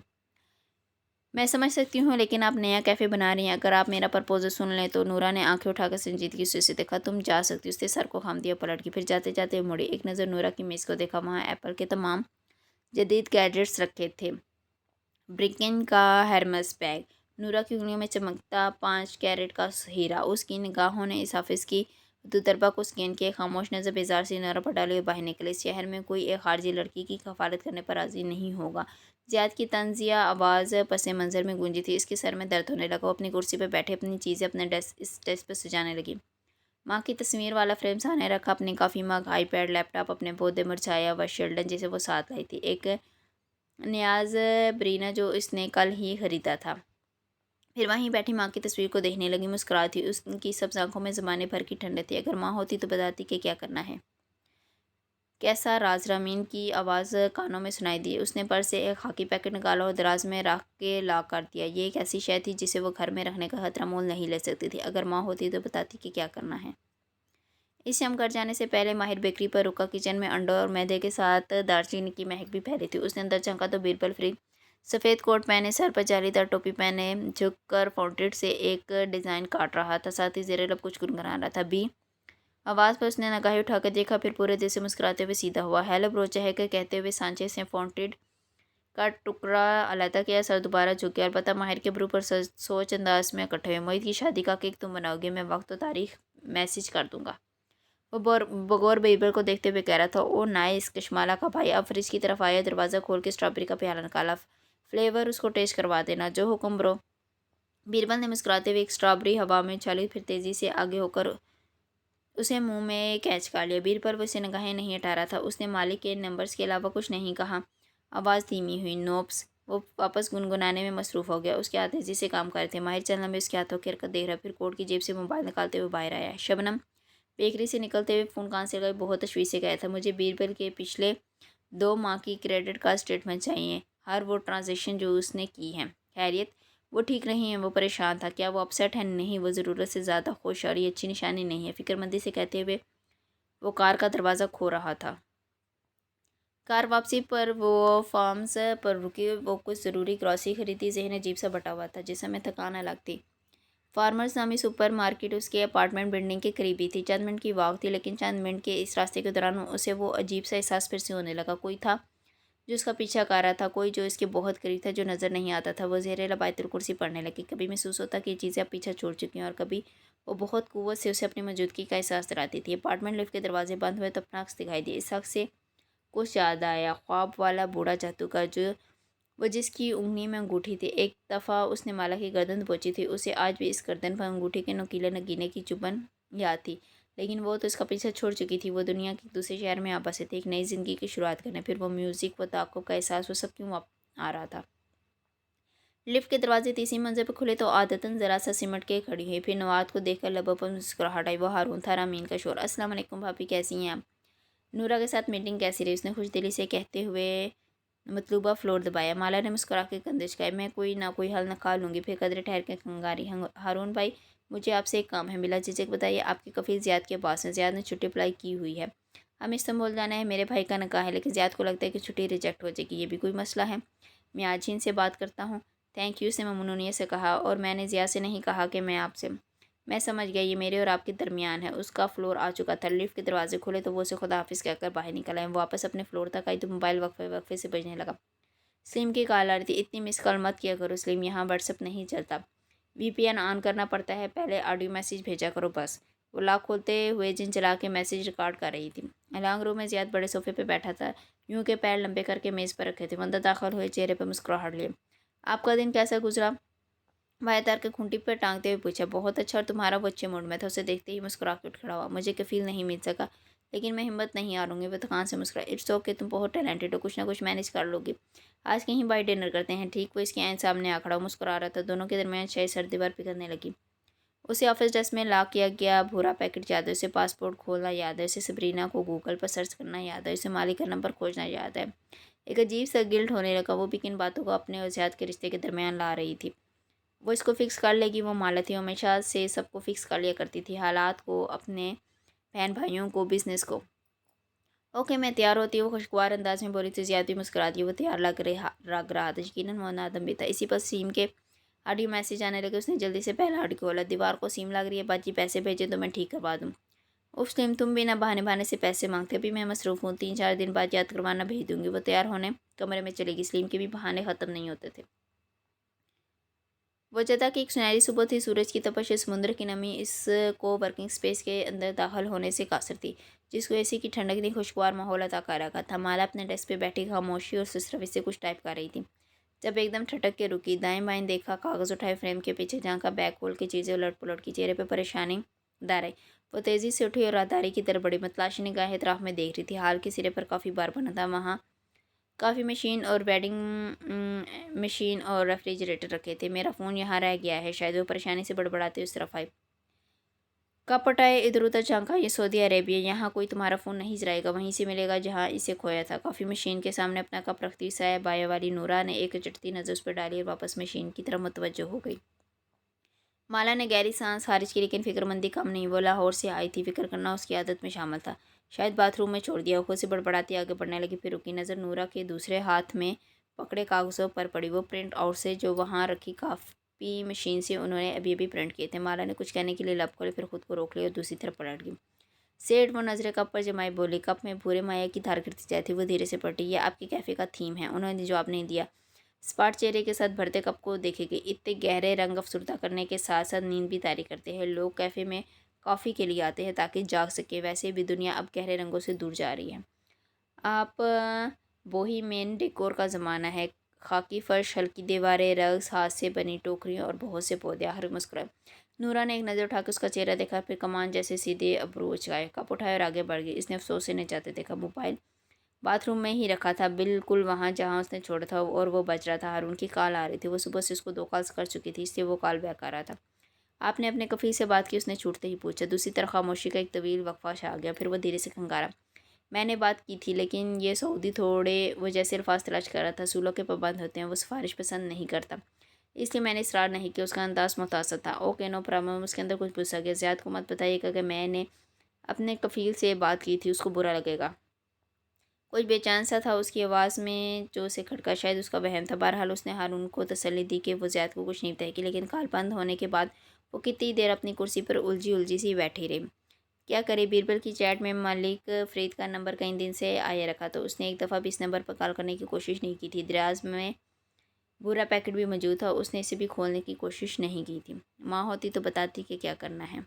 मैं समझ सकती हूँ लेकिन आप नया कैफ़े बना रही हैं। अगर आप मेरा प्रपोजल सुन लें तो। नूरा ने आंखें उठाकर संजीदगी से उसे देखा। तुम जा सकती हो। उसने सर को खाम दिया पलट के। फिर जाते जाते मुड़ी। एक नज़र नूरा की मेज़ को देखा। वहाँ एप्पल के तमाम जदीद गैजेट्स रखे थे। ब्रिकेन का हेरमेस बैग, नूरा की उंगलियों में चमकता 5 कैरेट का हीरा। उसकी निगाहों ने इस ऑफिस की दुतरबा को स्कैन किया। खामोश नजर बेजार से नूरा पर डाले हुए बाहर निकले। इस शहर में कोई एक खारजी लड़की की कफालत करने पर राजी नहीं होगा। ज़ियाद की तंजिया आवाज़ पस मंज़र में गूंजी थी। इसके सर में दर्द होने लगा। वो अपनी कुर्सी पर बैठे अपनी चीज़ें अपने इस डेस्क पर सजाने लगी। माँ की तस्वीर वाला फ्रेम सामने रखा। अपनी कॉफ़ी मग, आईपैड, लैपटॉप, अपने पौधे मुरझाया व शेल्डन जिसे वो साथ लाई थी। एक न्याज ब्रीना जो इसने कल ही ख़रीदा था। फिर वहीं बैठी माँ की तस्वीर को देखने लगी। मुस्कुराती। उसकी सब आंखों में ज़माने भर की ठंडक थी। अगर माँ होती तो बताती कि क्या करना है। कैसा राज? रामीन की आवाज़ कानों में सुनाई दी। उसने पर्स से एक खाकी पैकेट निकाला और दराज में रख के लॉक कर दिया। ये एक ऐसी शय थी जिसे वो घर में रखने का खतरा मोल नहीं ले सकती थी। अगर माँ होती तो बताती कि क्या करना है। इस शाम घर जाने से पहले माहिर बेकरी पर रुका। किचन में अंडों और मैदे के साथ दालचीनी की महक भी फैली थी। उसने अंदर झांका तो बीरबल फ्री सफ़ेद कोट पहने, सर पर जालीदार टोपी पहने, झुककर फाउंटेड से एक डिज़ाइन काट रहा था। साथ ही ज़ेरे लब कुछ गुनगुना रहा था। बी आवाज़ पर उसने नगाहें उठाकर देखा। फिर पूरे दिल से मुस्कुराते हुए सीधा हुआ। हेलो ब्रो चहकर कहते हुए सांचेज ने फाउंटेड का टुकड़ा अलहदा किया। सर दोबारा झुक गया। अलबत्ता माहिर के ब्रू पर सोच अंदाज में इकट्ठे हुए। मोहित की शादी का केक तुम बनाओगे, मैं वक्त और तारीख मैसेज कर दूंगा। वो बगौर बीरबल को देखते हुए कह रहा था। ओ नाइस। कशमाला का भाई अब फ्रिज की तरफ आया। दरवाज़ा खोल के स्ट्रॉबेरी का प्याला निकाला। फ्लेवर उसको टेस्ट करवा देना। जो हुक्म ब्रो। बीरबल ने मुस्कुराते हुए एक स्ट्रॉबेरी हवा में उछाली। फिर तेज़ी से आगे होकर उसे मुंह में कैच कर लिया। बीरबल उसे निगाहें नहीं हटा रहा था। उसने मालिक के नंबर्स के अलावा कुछ नहीं कहा। आवाज़ धीमी हुई। नोप्स। वो वापस गुनगुनाने में मसरूफ़ हो गया। उसके हाथ तेज़ी से काम कर रहे थे। माहिर चंद लम्बे उसके हाथों के हरकत देख रहा। फिर कोट की जेब से मोबाइल निकालते हुए बाहर आया। शबनम बेकरी से निकलते हुए फ़ोन कान से गए। बहुत तशवीश से गया था। मुझे बीरबल के पिछले 2 माह की क्रेडिट कार्ड स्टेटमेंट चाहिए। हर वो ट्रांजेक्शन जो उसने की है। खैरियत? वो ठीक नहीं है। वो परेशान था। क्या वो अपसेट है? नहीं, वो ज़रूरत से ज़्यादा खुश और ये अच्छी निशानी नहीं है। फ़िक्रमंदी से कहते हुए वो कार का दरवाज़ा खो रहा था। कार वापसी पर वो फार्म्स पर रुकी। वो कुछ ज़रूरी ग्रॉसरी खरीदी। ज़हन अजीब सा बटा हुआ था। जिससे हमें थकान अलग थी। फार्मर्स नामी सुपर मार्केट उसके अपार्टमेंट बिल्डिंग के करीब ही थी। चंद मिनट की वॉक थी लेकिन चंद मिनट के इस रास्ते के दौरान उसे वो अजीब सा एहसास फिर से होने लगा। कोई था जो उसका पीछा कर रहा था। कोई जो इसके बहुत करीब था जो नज़र नहीं आता था। वो ज़ेरे लब आयतुल कुर्सी पढ़ने लगी। कभी महसूस होता कि ये चीज़ें अब पीछा छोड़ चुकी हैं और कभी वो बहुत कुव्वत से उसे अपनी मौजूदगी का एहसास दिलाती थी। अपार्टमेंट लिफ्ट के दरवाजे बंद हुए तो अपना अक्स दिखाई दिया। इस शख्स से कुछ याद आया। ख्वाब वाला बूढ़ा जादूगर जो वो जिसकी उंगली में अंगूठी थी। एक दफ़ा उसने माला की गर्दन दबोची थी। उसे आज भी इस गर्दन पर अंगूठी के नुकीले नगीने की चुभन याद थी। लेकिन वो तो इसका पीछा छोड़ चुकी थी। वो दुनिया के दूसरे शहर में आ बसे थे एक नई ज़िंदगी की शुरुआत करने। फिर वो म्यूज़िक, वो ताक़ुब का एहसास, वो सब क्यों आ रहा था। लिफ्ट के दरवाजे तीसरी मंजिल पर खुले तो आदतन ज़रा सा सिमट के खड़ी हुई। फिर नवाद को देखकर लबों पर मुस्कुराहट आई। वो हारून था। रामीन का शोर। अस्सलाम वालेकुम भाभी, कैसी हैं आप? नूरा के साथ मीटिंग कैसी रही? उसने खुशदिली से कहते हुए मतलूबा फ्लोर दबाया। माला ने मुस्कुरा के कंधे झुकाए। मैं कोई ना कोई हल निकाल लूँगी। फिर कदरे ठहर के कंगारी। हारून भाई, मुझे आपसे एक काम है। बिला झिझक बताइए। आपके कफील ज़ियाद के पास है। ज़ियाद ने छुट्टी अप्लाई की हुई है। हमें इस्तांबुल जाना है। मेरे भाई का निकाह है लेकिन ज़ियाद को लगता है कि छुट्टी रिजेक्ट हो जाएगी। ये भी कोई मसला है? मैं आज ही इनसे बात करता हूँ। थैंक यू, उसने ममनूनियत से कहा। और मैंने ज़ियाद से नहीं कहा कि मैं आपसे। मैं समझ गया, ये मेरे और आपके दरमियान है। उसका फ्लोर आ चुका था। लिफ्ट के दरवाजे खुले तो वो उसे खुदा हाफिज़ कहकर बाहर निकल आए। वो वापस अपने फ्लोर तक आई तो मोबाइल वक्फे वक्फे से बजने लगा। स्लिम की कॉल आ रही थी। इतनी मिस कॉल मत किया करो स्लिम, यहाँ व्हाट्सअप नहीं चलता। VPN ऑन करना पड़ता है, पहले ऑडियो मैसेज भेजा करो बस। वो लॉक खोलते हुए चला के मैसेज रिकॉर्ड कर रही थी। लॉन्ग रूम में ज़ियाद बड़े सोफे पे बैठा था, यूं के पैर लंबे करके मेज़ पर रखे थे। वो अंदर दाखिल हुए, चेहरे पर मुस्कुराहट लिए। आपका दिन कैसा गुजरा? वायतार के खूंटी पर टांगते हुए पूछा। बहुत अच्छा, और तुम्हारा? वो अच्छे मूड में था। उसे देखते ही मुस्कुरा के उठ खड़ा हुआ। मुझे कफील नहीं मिल सका, लेकिन मैं हिम्मत नहीं हारूंगी। वो थकान से मुस्कुराई। इट्स ओके, तुम बहुत टैलेंटेड हो, कुछ ना कुछ मैनेज कर लोगी। आज कहीं बाई डिनर करते हैं, ठीक? वो इसके आइन सामने आ खड़ा मुस्कुरा रहा था। दोनों के दरमियान शायद सर्द दीवार पिघलने लगी। उसे ऑफिस डेस्क में लॉक किया गया भूरा पैकेट याद है, उसे पासपोर्ट खोलना याद है, उसे सबरीना को गूगल पर सर्च करना याद है, उसे मालिक का नंबर खोजना याद है। एक अजीब सा गिल्ट होने लगा, वो भी किन बातों को अपने और ज़ियाद के रिश्ते के दरमियान ला रही थी। वो इसको फिक्स कर लेगी, वो माला थी, हमेशा से सबको फिक्स कर लिया करती थी, हालात को, अपने बहन भाइयों को, बिजनेस को। ओके, मैं तैयार होती हूँ, खुशगवार अंदाज में बोली थी। ज़ियाद भी मुस्कुरा दी। वो तैयार लग रहा था, यकीनन वो नादम भी था। इसी पर सीम के ऑडियो मैसेज आने लगे। उसने जल्दी से पहला ऑडियो खोला। दीवार को सीम लग रही है बाजी, पैसे भेजे तो मैं ठीक करवा दूँ। उफ स्लिम, तुम भी ना बहाने बहाने से पैसे मांगते। अभी मैं मसरूफ़ हूँ, 3-4 दिन बाद याद करवाना भेज दूँगी। वो तैयार होने कमरे में चलेगी। स्लीम के भी बहाने ख़त्म नहीं होते थे। वो जता कि एक सुनहरी सुबह थी, सूरज की तपश, समुद्र की नमी इस को वर्किंग स्पेस के अंदर दाखिल होने से कासर थी, जिसको एसी की ठंडक ने खुशगवार माहौल अता कर रखा था। माला अपने डेस्क पे बैठी खामोशी और सुस्त से कुछ टाइप कर रही थी, जब एकदम ठटक के रुकी। दाएं बाएं देखा, कागज़ उठाए, फ्रेम के पीछे झांका, बैग खोल के चीज़ें उलट पुलट की, चेहरे पर परेशानी दार आई। वो तेज़ी से उठी और राहदारी की तरफ बड़ी, मतलाशी निगाहें इतराफ में देख रही थी। हाल के सिरे पर काफ़ी बार बना था, वहाँ काफ़ी मशीन और वेडिंग मशीन और रेफ्रिजरेटर रखे थे। मेरा फ़ोन यहाँ रह गया है शायद, वो परेशानी से बड़बड़ाते उस तरफ आई। कब पटाए, इधर उधर झांका। ये सऊदी अरेबिया, यहाँ कोई तुम्हारा फ़ोन नहीं चलाएगा, वहीं से मिलेगा जहाँ इसे खोया था। कॉफ़ी मशीन के सामने अपना कप रखती साया बाया वाली नूरा ने एक चटती नज़र उस पर डाली और वापस मशीन की तरफ मुतवज्जो हो गई। माला ने गहरी सांस खारिज की, लेकिन फिक्रमंदी कम नहीं। वो लाहौर से आई थी, फिक्र करना उसकी आदत में शामिल था। शायद बाथरूम में छोड़ दिया। खुद से बड़बड़ाती आगे बढ़ने लगी, फिर रुकी। नज़र नूरा के दूसरे हाथ में पकड़े कागज़ों पर पड़ी, वो प्रिंट आउट से जो वहाँ रखी काफ़ी मशीन से उन्होंने अभी अभी प्रिंट किए थे। माला ने कुछ कहने के लिए लब खोले, फिर खुद को रोक लिया और दूसरी तरफ पलट गई। सेठ वो नज़रें कप पर जमाई बोली। कप में भूरे माया की धार गिरती जाती। वो धीरे से पलटी। ये आपके कैफ़े का थीम है। उन्होंने जवाब नहीं दिया। स्पाट चेहरे के साथ भरते कप को देखेंगे। इतने गहरे रंग अफसरदा करने के साथ साथ नींद भी तारी करते हैं। लोग कैफ़े में कॉफ़ी के लिए आते हैं ताकि जाग सके। वैसे भी दुनिया अब गहरे रंगों से दूर जा रही है। आप बोहीमियन डेकोर का ज़माना है। खाकी फर्श, हल्की दीवारें, रग्स, हाथ से बनी टोकरियाँ और बहुत से पौधे। आखिर मुस्कुराए। नूरा ने एक नज़र उठाकर उसका चेहरा देखा, फिर कमान जैसे सीधे अबरू उचकाए, कप उठाए और आगे बढ़ गई। इसने अफसोस से नहीं जाते देखा। मोबाइल बाथरूम में ही रखा था, बिल्कुल वहाँ जहाँ उसने छोड़ा था, और वो बज रहा था। हारून की कॉल आ रही थी। वो सुबह से उसको 2 कॉल्स कर चुकी थी, इसलिए वो कॉल बैक आ रहा था। आपने अपने कफ़ील से बात की? उसने छूटते ही पूछा। दूसरी तरफ खामोशी का एक तवील वक्फा छा गया, फिर वो धीरे से खंगारा। मैंने बात की थी, लेकिन ये सऊदी थोड़े वो जैसे अल्फाज तलाश कर रहा था। सूलों के पाबंद होते हैं, वो सिफारिश पसंद नहीं करता, इसलिए मैंने इसरार नहीं किया। उसका अंदाज मुतासर था। Okay, no problem. उसके अंदर कुछ गुस्सा गया। ज़ियाद को मत बताइएगा कि मैंने अपने कफ़ील से बात की थी, उसको बुरा लगेगा। कुछ बेचैन सा था उसकी आवाज़ में जो उसे खटका, शायद उसका वहम था। बहरहाल उसने हारून को तसल्ली दी कि वो ज़ियाद को कुछ नहीं बताएगी, लेकिन कॉल बंद होने के बाद वो कितनी देर अपनी कुर्सी पर उलझी उलझी सी बैठी रही। क्या करे, बीरबल की चैट में मालिक फ़रीद का नंबर कई दिन से आया रखा, तो उसने एक दफ़ा भी इस नंबर पर कॉल करने की कोशिश नहीं की थी। दराज में बुरा पैकेट भी मौजूद था, उसने इसे भी खोलने की कोशिश नहीं की थी। माँ होती तो बताती कि क्या करना है।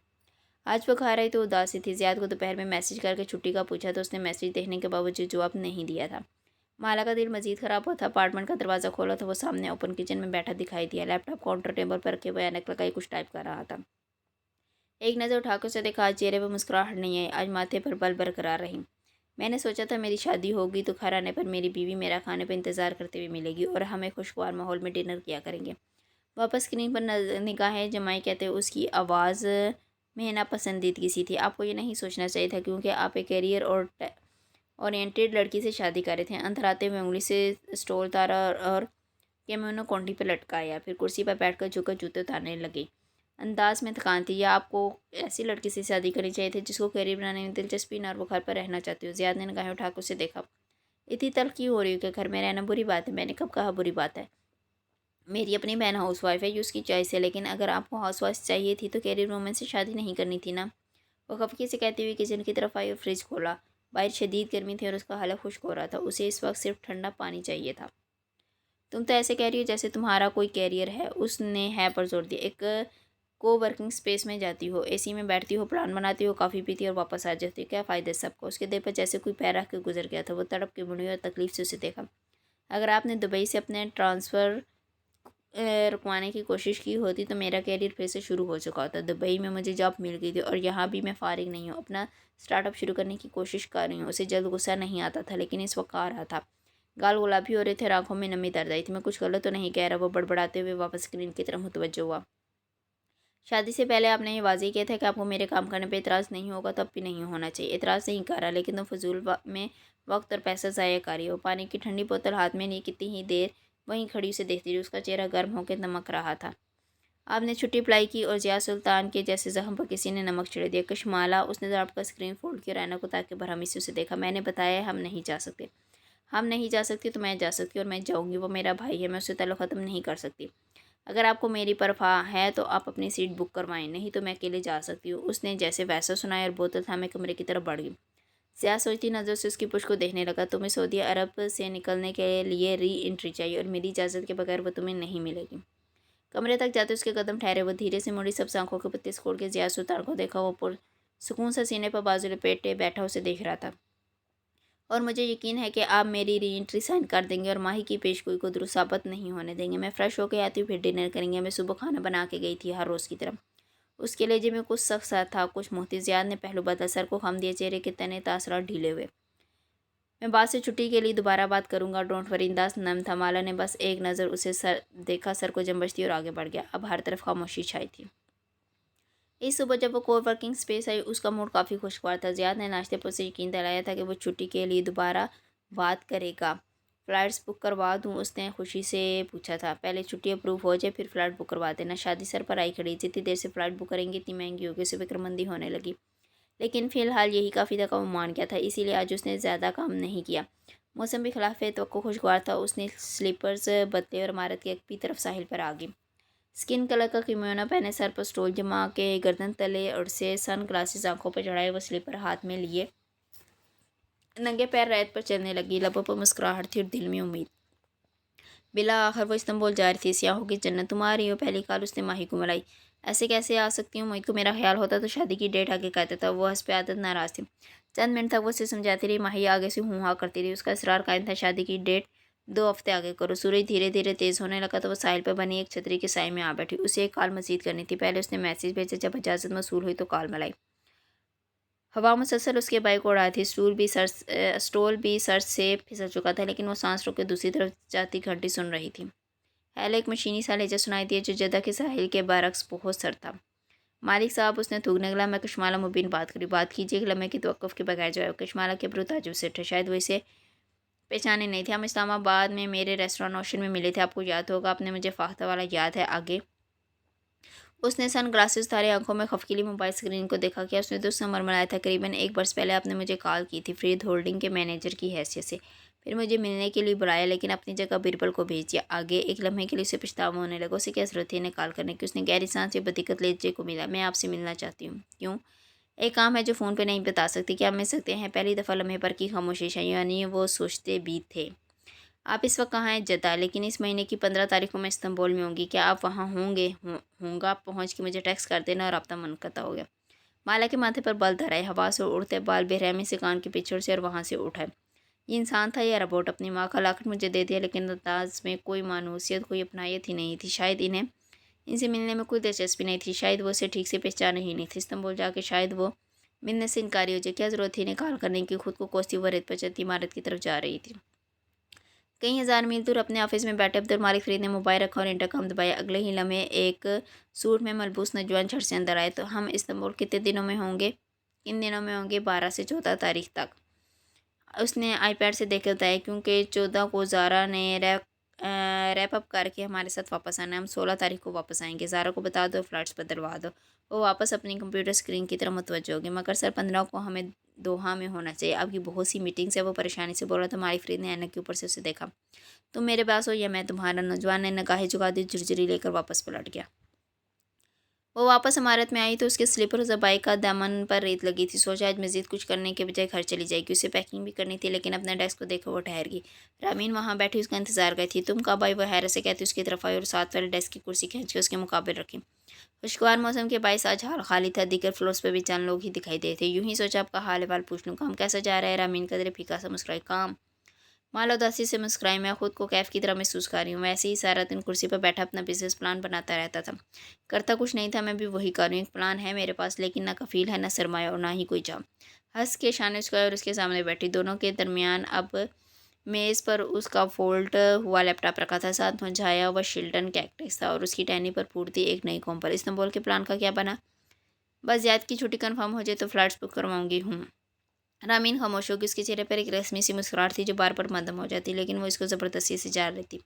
आज वो खा रही तो उदासी थी। ज़ियाद को दोपहर में मैसेज करके छुट्टी का पूछा, तो उसने मैसेज देखने के बावजूद जवाब नहीं दिया था। माला का दिल मज़ीद ख़राब हुआ था। अपार्टमेंट का दरवाज़ा खोला तो वो सामने ओपन किचन में बैठा दिखाई दिया। लैपटॉप काउंटर टेबल पर रखे हुए ऐनक लगाई कुछ टाइप कर रहा था। एक नज़र उठाकर उसे देखा। आज चेहरे पर मुस्कुराहट नहीं आई, आज माथे पर बल बरकरार रही। मैंने सोचा था मेरी शादी होगी तो घर आने पर मेरी बीवी मेरा खाने पर इंतज़ार करते हुए मिलेगी और हमें खुशगवार माहौल में डिनर किया करेंगे। वापस स्क्रीन पर निगाहें जमाई, कहते उसकी आवाज़ में नापसंदीदगी सी थी। आपको ये नहीं सोचना चाहिए था, क्योंकि आप एक करियर और ओरिएंटेड लड़की से शादी कर रहे थे। अंदर आते हुए उंगली से स्टोल उतारा और कैमोनो कॉन्टी पर लटकाया, फिर कुर्सी पर बैठकर झुककर जूते उतारने लगी। अंदाज में थकान थी। या आपको ऐसी लड़की से शादी करनी चाहिए थी जिसको करियर बनाने में दिलचस्पी ना और वो घर पर रहना चाहती हो। ज़ियाद ने निगाहें उठाकर उसे देखा। इतनी तल्ख क्यों हो रही हो कि घर में रहना बुरी बात है? मैंने कब कहा बुरी बात है? मेरी अपनी बहन हाउस वाइफ है, ये उसकी चॉइस है, लेकिन अगर आपको हाउस वाइफ चाहिए थी तो करियर वूमन से शादी नहीं करनी थी ना। वो खफकी से कहती हुई किचन की तरफ आई और फ्रिज खोला। बाहर शदीद गर्मी थी और उसका हलक खुश्क हो रहा था। उसे इस वक्त सिर्फ ठंडा पानी चाहिए था। تم تو ایسے کہہ رہی ہو جیسے تمہارا کوئی کیریئر ہے، اس نے ہے پر زور دیا۔ ایک کو ورکنگ اسپیس میں جاتی ہو، اے سی میں بیٹھتی ہو، پلان بناتی ہو، کافی پیتی اور واپس آ جاتی ہو، کیا فائدہ سب کو؟ اس کے دل پر جیسے کوئی پیر رکھ کے گزر گیا تھا۔ وہ تڑپ کے مڑی اور تکلیف سے اسے دیکھا۔ اگر آپ نے دبئی سے اپنے ٹرانسفر رکوانے کی کوشش کی ہوتی تو میرا کیریئر پھر سے شروع ہو چکا ہوتا۔ دبئی میں مجھے جاب مل گئی تھی اور یہاں بھی میں فارغ نہیں ہوں، اپنا اسٹارٹ اپ شروع کرنے کی کوشش کر رہی ہوں۔ اسے جلد غصہ نہیں آتا تھا، لیکن اس وقت آ رہا تھا۔ گال گلابی ہو رہے تھے اور آنکھوں میں نمی درد آئی تھی۔ میں کچھ غلط تو نہیں کہہ رہا؟ وہ بڑبڑاتے ہوئے واپس اسکرین کی طرف متوجہ ہوا۔ شادی سے پہلے آپ نے یہ واضح کیا تھا کہ آپ کو میرے کام کرنے پہ اعتراض نہیں ہوگا، تو اب بھی نہیں ہونا چاہیے۔ اعتراض نہیں کر رہا، لیکن تم فضول میں وقت اور پیسہ ضائع کر رہی ہو۔ پانی کی ٹھنڈی بوتل ہاتھ میں لیے کتنی ہی دیر وہیں کھڑی اسے دیکھتی رہی۔ اس کا چہرہ گرم ہو کے دمک رہا تھا۔ آپ نے چھٹی اپلائی کی اور ضیاء سلطان کے جیسے زخم پر کسی نے نمک چھڑک دیا۔ کشمالہ، اس نے ضرب کا اسکرین فولڈ کیا اور اینا کو تاکہ برہمی سے اسے دیکھا۔ میں نے بتایا ہے ہم نہیں جا سکتے۔ ہم نہیں جا سکتی تو میں جا سکتی اور میں جاؤں گی۔ وہ میرا بھائی ہے، میں اس سے تعلق ختم نہیں کر سکتی۔ اگر آپ کو میری پرواہ ہے تو آپ اپنی سیٹ بک کروائیں، نہیں تو میں اکیلے جا سکتی ہوں۔ اس نے جیسے ویسا سنایا اور بوتل تھامے کمرے کی طرف بڑھ گئی۔ ضیاء سوچتی نظروں سے اس کی پشت کو دیکھنے لگا۔ تمہیں سعودی عرب سے نکلنے کے لیے ری انٹری چاہیے اور میری اجازت کے بغیر وہ تمہیں نہیں ملے گی۔ کمرے تک جاتے اس کے قدم ٹھہرے۔ وہ دھیرے سے مڑی، سبز آنکھوں کے پتے کھول کے ضیاء سلطان کو دیکھا۔ وہ پرسکون سا سینے پر بازو لپیٹے بیٹھا اسے دیکھ رہا تھا۔ اور مجھے یقین ہے کہ آپ میری ری انٹری سائن کر دیں گے اور ماہی کی پیشگوئی کو درست ثابت نہیں ہونے دیں گے۔ میں فریش ہو کے آتی ہوں، پھر ڈنر کریں گے۔ میں صبح کھانا بنا کے گئی تھی، ہر روز کی طرح۔ اس کے لہجے میں کچھ سخت سا تھا، کچھ محتاط۔ ضیاء نے پہلو بدلا، سر کو خم دیا، چہرے کے تنے تاثرات ڈھیلے ہوئے۔ میں بعد سے چھٹی کے لیے دوبارہ بات کروں گا، ڈونٹ وری۔ انداز نرم تھا۔ مالا نے بس ایک نظر اسے دیکھا، سر کو جنبش دی اور آگے بڑھ گیا۔ اب ہر طرف خاموشی چھائی تھی۔ اس صبح جب وہ کو ورکنگ اسپیس آئی، اس کا موڈ کافی خوشگوار تھا۔ ضیاء نے ناشتے پر اسے یقین دلایا تھا کہ وہ چھٹی کے لیے دوبارہ بات کرے گا۔ فلائٹس بک کروا دوں؟ اس نے خوشی سے پوچھا تھا۔ پہلے چھٹی اپروو ہو جائے پھر فلائٹ بک کروا دینا۔ شادی سر پر آئی کھڑی، جتنی دیر سے فلائٹ بک کریں گی اتنی مہنگی ہوگی۔ اسے فکرمندی ہونے لگی، لیکن فی الحال یہی کافی تھا کہ وہ مان گیا تھا، اسی لیے آج اس نے زیادہ کام نہیں کیا۔ موسم بھی خلاف توقع خوشگوار تھا۔ اس نے سلیپرز بدلے اور عمارت کی ایک طرف ساحل پر آ گئی۔ اسکن کلر کا کیمونہ پہنے، سر پر سٹول جما کے گردن تلے اور سے سن گلاسز آنکھوں پر چڑھائے، وہ سلیپر ہاتھ میں لیے ننگے پیر ریت پر چلنے لگی۔ لبوں پر مسکراہٹ تھی اور دل میں امید۔ بالآخر وہ استنبول جا رہی تھی، سیاحوں کی جنت۔ تم آ رہی ہو؟ پہلی کال اس نے ماہی کو ملائی۔ ایسے کیسے آ سکتی ہوں؟ مجھ کو میرا خیال ہوتا تو شادی کی ڈیٹ آگے کہتا تھا۔ وہ حسب عادت ناراض تھی۔ چند منٹ تک وہ اسے سمجھاتی رہی، ماہی آگے سے ہوں ہاں کرتی رہی۔ اس کا اصرار قائم تھا، شادی کی ڈیٹ 2 ہفتے آگے کرو۔ سورج دھیرے دھیرے تیز ہونے لگا تو وہ ساحل پر بنی ایک چھتری کے سائے میں آ بیٹھی۔ اسے ایک کال مزید کرنی تھی۔ پہلے اس نے میسیج بھیجا، جب اجازت موصول ہوئی تو کال ملائی۔ ہوا مسلسل اس کے بائک کو اڑا رہی تھی۔ اسٹول بھی سر سے پھسل چکا تھا، لیکن وہ سانس روک کے دوسری طرف جاتی گھنٹی سن رہی تھی۔ ہیلو، ایک مشینی سا لہجہ سنائی دیا جو جدہ کے ساحل کے برعکس بہت سرد تھا۔ مالک صاحب، اس نے تھوکنے لگا۔ میں کشمالہ مبین بات کری۔ بات کیجیے، ایک لمحے کے توقف کے بغیر جواب۔ کشمالہ کے ابرو تعجب سے اٹھے، شاید وہ اسے پہچانے نہیں تھے۔ ہم اسلام آباد میں میرے ریسٹورانٹ اوشن میں ملے تھے، آپ کو یاد ہوگا۔ آپ نے مجھے فاختہ والا یاد ہے آگے؟ اس نے سن گلاسز اتارے، آنکھوں میں خفگی موبائل اسکرین کو دیکھا۔ کیا؟ اس نے درست نمبر ملایا تھا۔ قریباً 1 برس پہلے آپ نے مجھے کال کی تھی، فرید ہولڈنگ کے مینیجر کی حیثیت سے۔ پھر مجھے ملنے کے لیے بلایا، لیکن اپنی جگہ بیربل کو بھیج دیا۔ آگے؟ ایک لمحے کے لیے اسے پچھتاوا ہونے لگا۔ اسے کیا ضرورت تھی انہیں کال کرنے کی؟ اس نے گہری سانس لی، بدقت لہجے کو ملا۔ میں آپ سے ملنا چاہتی ہوں۔ کیوں؟ ایک کام ہے جو فون پہ نہیں بتا سکتی۔ کیا مل سکتے ہیں؟ پہلی دفعہ لمحے پر کی خاموشی چھائی، یعنی وہ سوچتے بھی تھے۔ آپ اس وقت کہاں ہیں؟ جدہ، لیکن اس مہینے کی 15 تاریخ کو میں استنبول میں ہوں گی۔ کیا آپ وہاں ہوں گے؟ ہوں گا۔ پہنچ کے مجھے ٹیکسٹ کر دینا۔ اور رابطہ منقطع ہو گیا۔ مالا کے ماتھے پر بال دھر آئے، ہوا سے اڑتے بال بے رحمی سے کان کے پیچھے سے اور وہاں سے اٹھائے۔ یہ انسان تھا یا روبوٹ؟ اپنی ماں کا لاکٹ مجھے دے دیا، لیکن انداز میں کوئی مانوسیت، کوئی اپنائیت ہی نہیں تھی۔ شاید انہیں ان سے ملنے میں کوئی دلچسپی نہیں تھی، شاید وہ اسے ٹھیک سے پہچانے ہی نہیں تھے۔ استنبول جا کے شاید وہ ملنے سے انکاری ہو جائے۔ کیا ضرورت تھی انہیں کال کرنے کی؟ خود کو کوستی وہ ریت پر چلتی عمارت کی طرف جا رہی تھی۔ کئی ہزار میل دور اپنے آفس میں بیٹھے عبدالمالک فرید نے موبائل رکھا اور انٹرکام دبایا۔ اگلے ہی لمحے ایک سوٹ میں ملبوس نوجوان جھٹ سے اندر آئے۔ تو ہم استنبول کتنے دنوں میں ہوں گے؟ کن دنوں میں ہوں گے؟ 12 سے 14 تاریخ تک۔ اس نے آئی پیڈ سے دیکھ کے بتایا، کیونکہ 14 کو زارا نے ریپ اپ کر کے ہمارے ساتھ واپس آنا ہے۔ ہم 16 تاریخ کو واپس آئیں گے۔ زارا کو بتا دو، فلائٹس بدلوا دو۔ وہ واپس اپنی کمپیوٹر اسکرین کی طرف متوجہ ہوگی۔ مگر سر 15 کو ہمیں دوحہ میں ہونا چاہیے۔ آپ کی بہت سی میٹنگز ہیں، وہ پریشانی سے بول رہا تھا۔ مالک فرید نے اینک کے اوپر سے اسے دیکھا۔ تم میرے پاس ہو یا میں تمہارا؟ نوجوان نے نگاہیں جھکا دی، جھرجھری لے کر واپس پلٹ گیا۔ وہ واپس عمارت میں آئی تو اس کے سلیپر زبائی کا دامن پر ریت لگی تھی۔ سوچا آج مزید کچھ کرنے کے بجائے گھر چلی جائے گی، اسے پیکنگ بھی کرنی تھی، لیکن اپنے ڈیسک کو دیکھ وہ ٹھہر گئی۔ رامین وہاں بیٹھی اس کا انتظار کر تھی۔ تم کب آئی؟ وہ حیرت سے کہتی اس کی طرف آئی اور ساتھ والے ڈیسک کی کرسی کھینچ کے اس کے مقابل رکھی۔ خوشگوار موسم کے باعث آج ہال خالی تھا، دیگر فلورس پہ بھی چند لوگ ہی دکھائی دے تھے۔ یوں ہی سوچا آپ کا حال احوال پوچھ لوں۔ کام کیسا جا رہا ہے؟ رامین قدرے پھیکا سا مسکرائی۔ کام؟ مالا اداسی سے مسکرائی۔ میں خود کو کیف کی طرح محسوس کر رہی ہوں۔ ویسے ہی سارا دن کرسی پر بیٹھا اپنا بزنس پلان بناتا رہتا تھا، کرتا کچھ نہیں تھا۔ میں بھی وہی کر رہی ہوں۔ ایک پلان ہے میرے پاس، لیکن نہ کفیل ہے، نہ سرمایہ اور نہ ہی کوئی جام۔ ہنس کے شانے جھکائے اور اس کے سامنے بیٹھی۔ دونوں کے درمیان اب میز پر اس کا فولڈ ہوا لیپ ٹاپ رکھا تھا، ساتھ مرجھایا ہوا شیلڈن کیکٹس تھا اور اس کی ٹہنی پر پھوٹتی ایک نئی کومپل۔ استنبول کے پلان کا کیا بنا؟ بس زیاد کی چھٹی کنفرم ہو جائے تو فلائٹس بک کرواؤں گی ہوں۔ رامین خاموش ہوگی۔ اس کے چہرے پر ایک رسمی سی مسکراہٹ تھی جو بار بار مدھم ہو جاتی، لیکن وہ اس کو زبردستی سے جار لیتی۔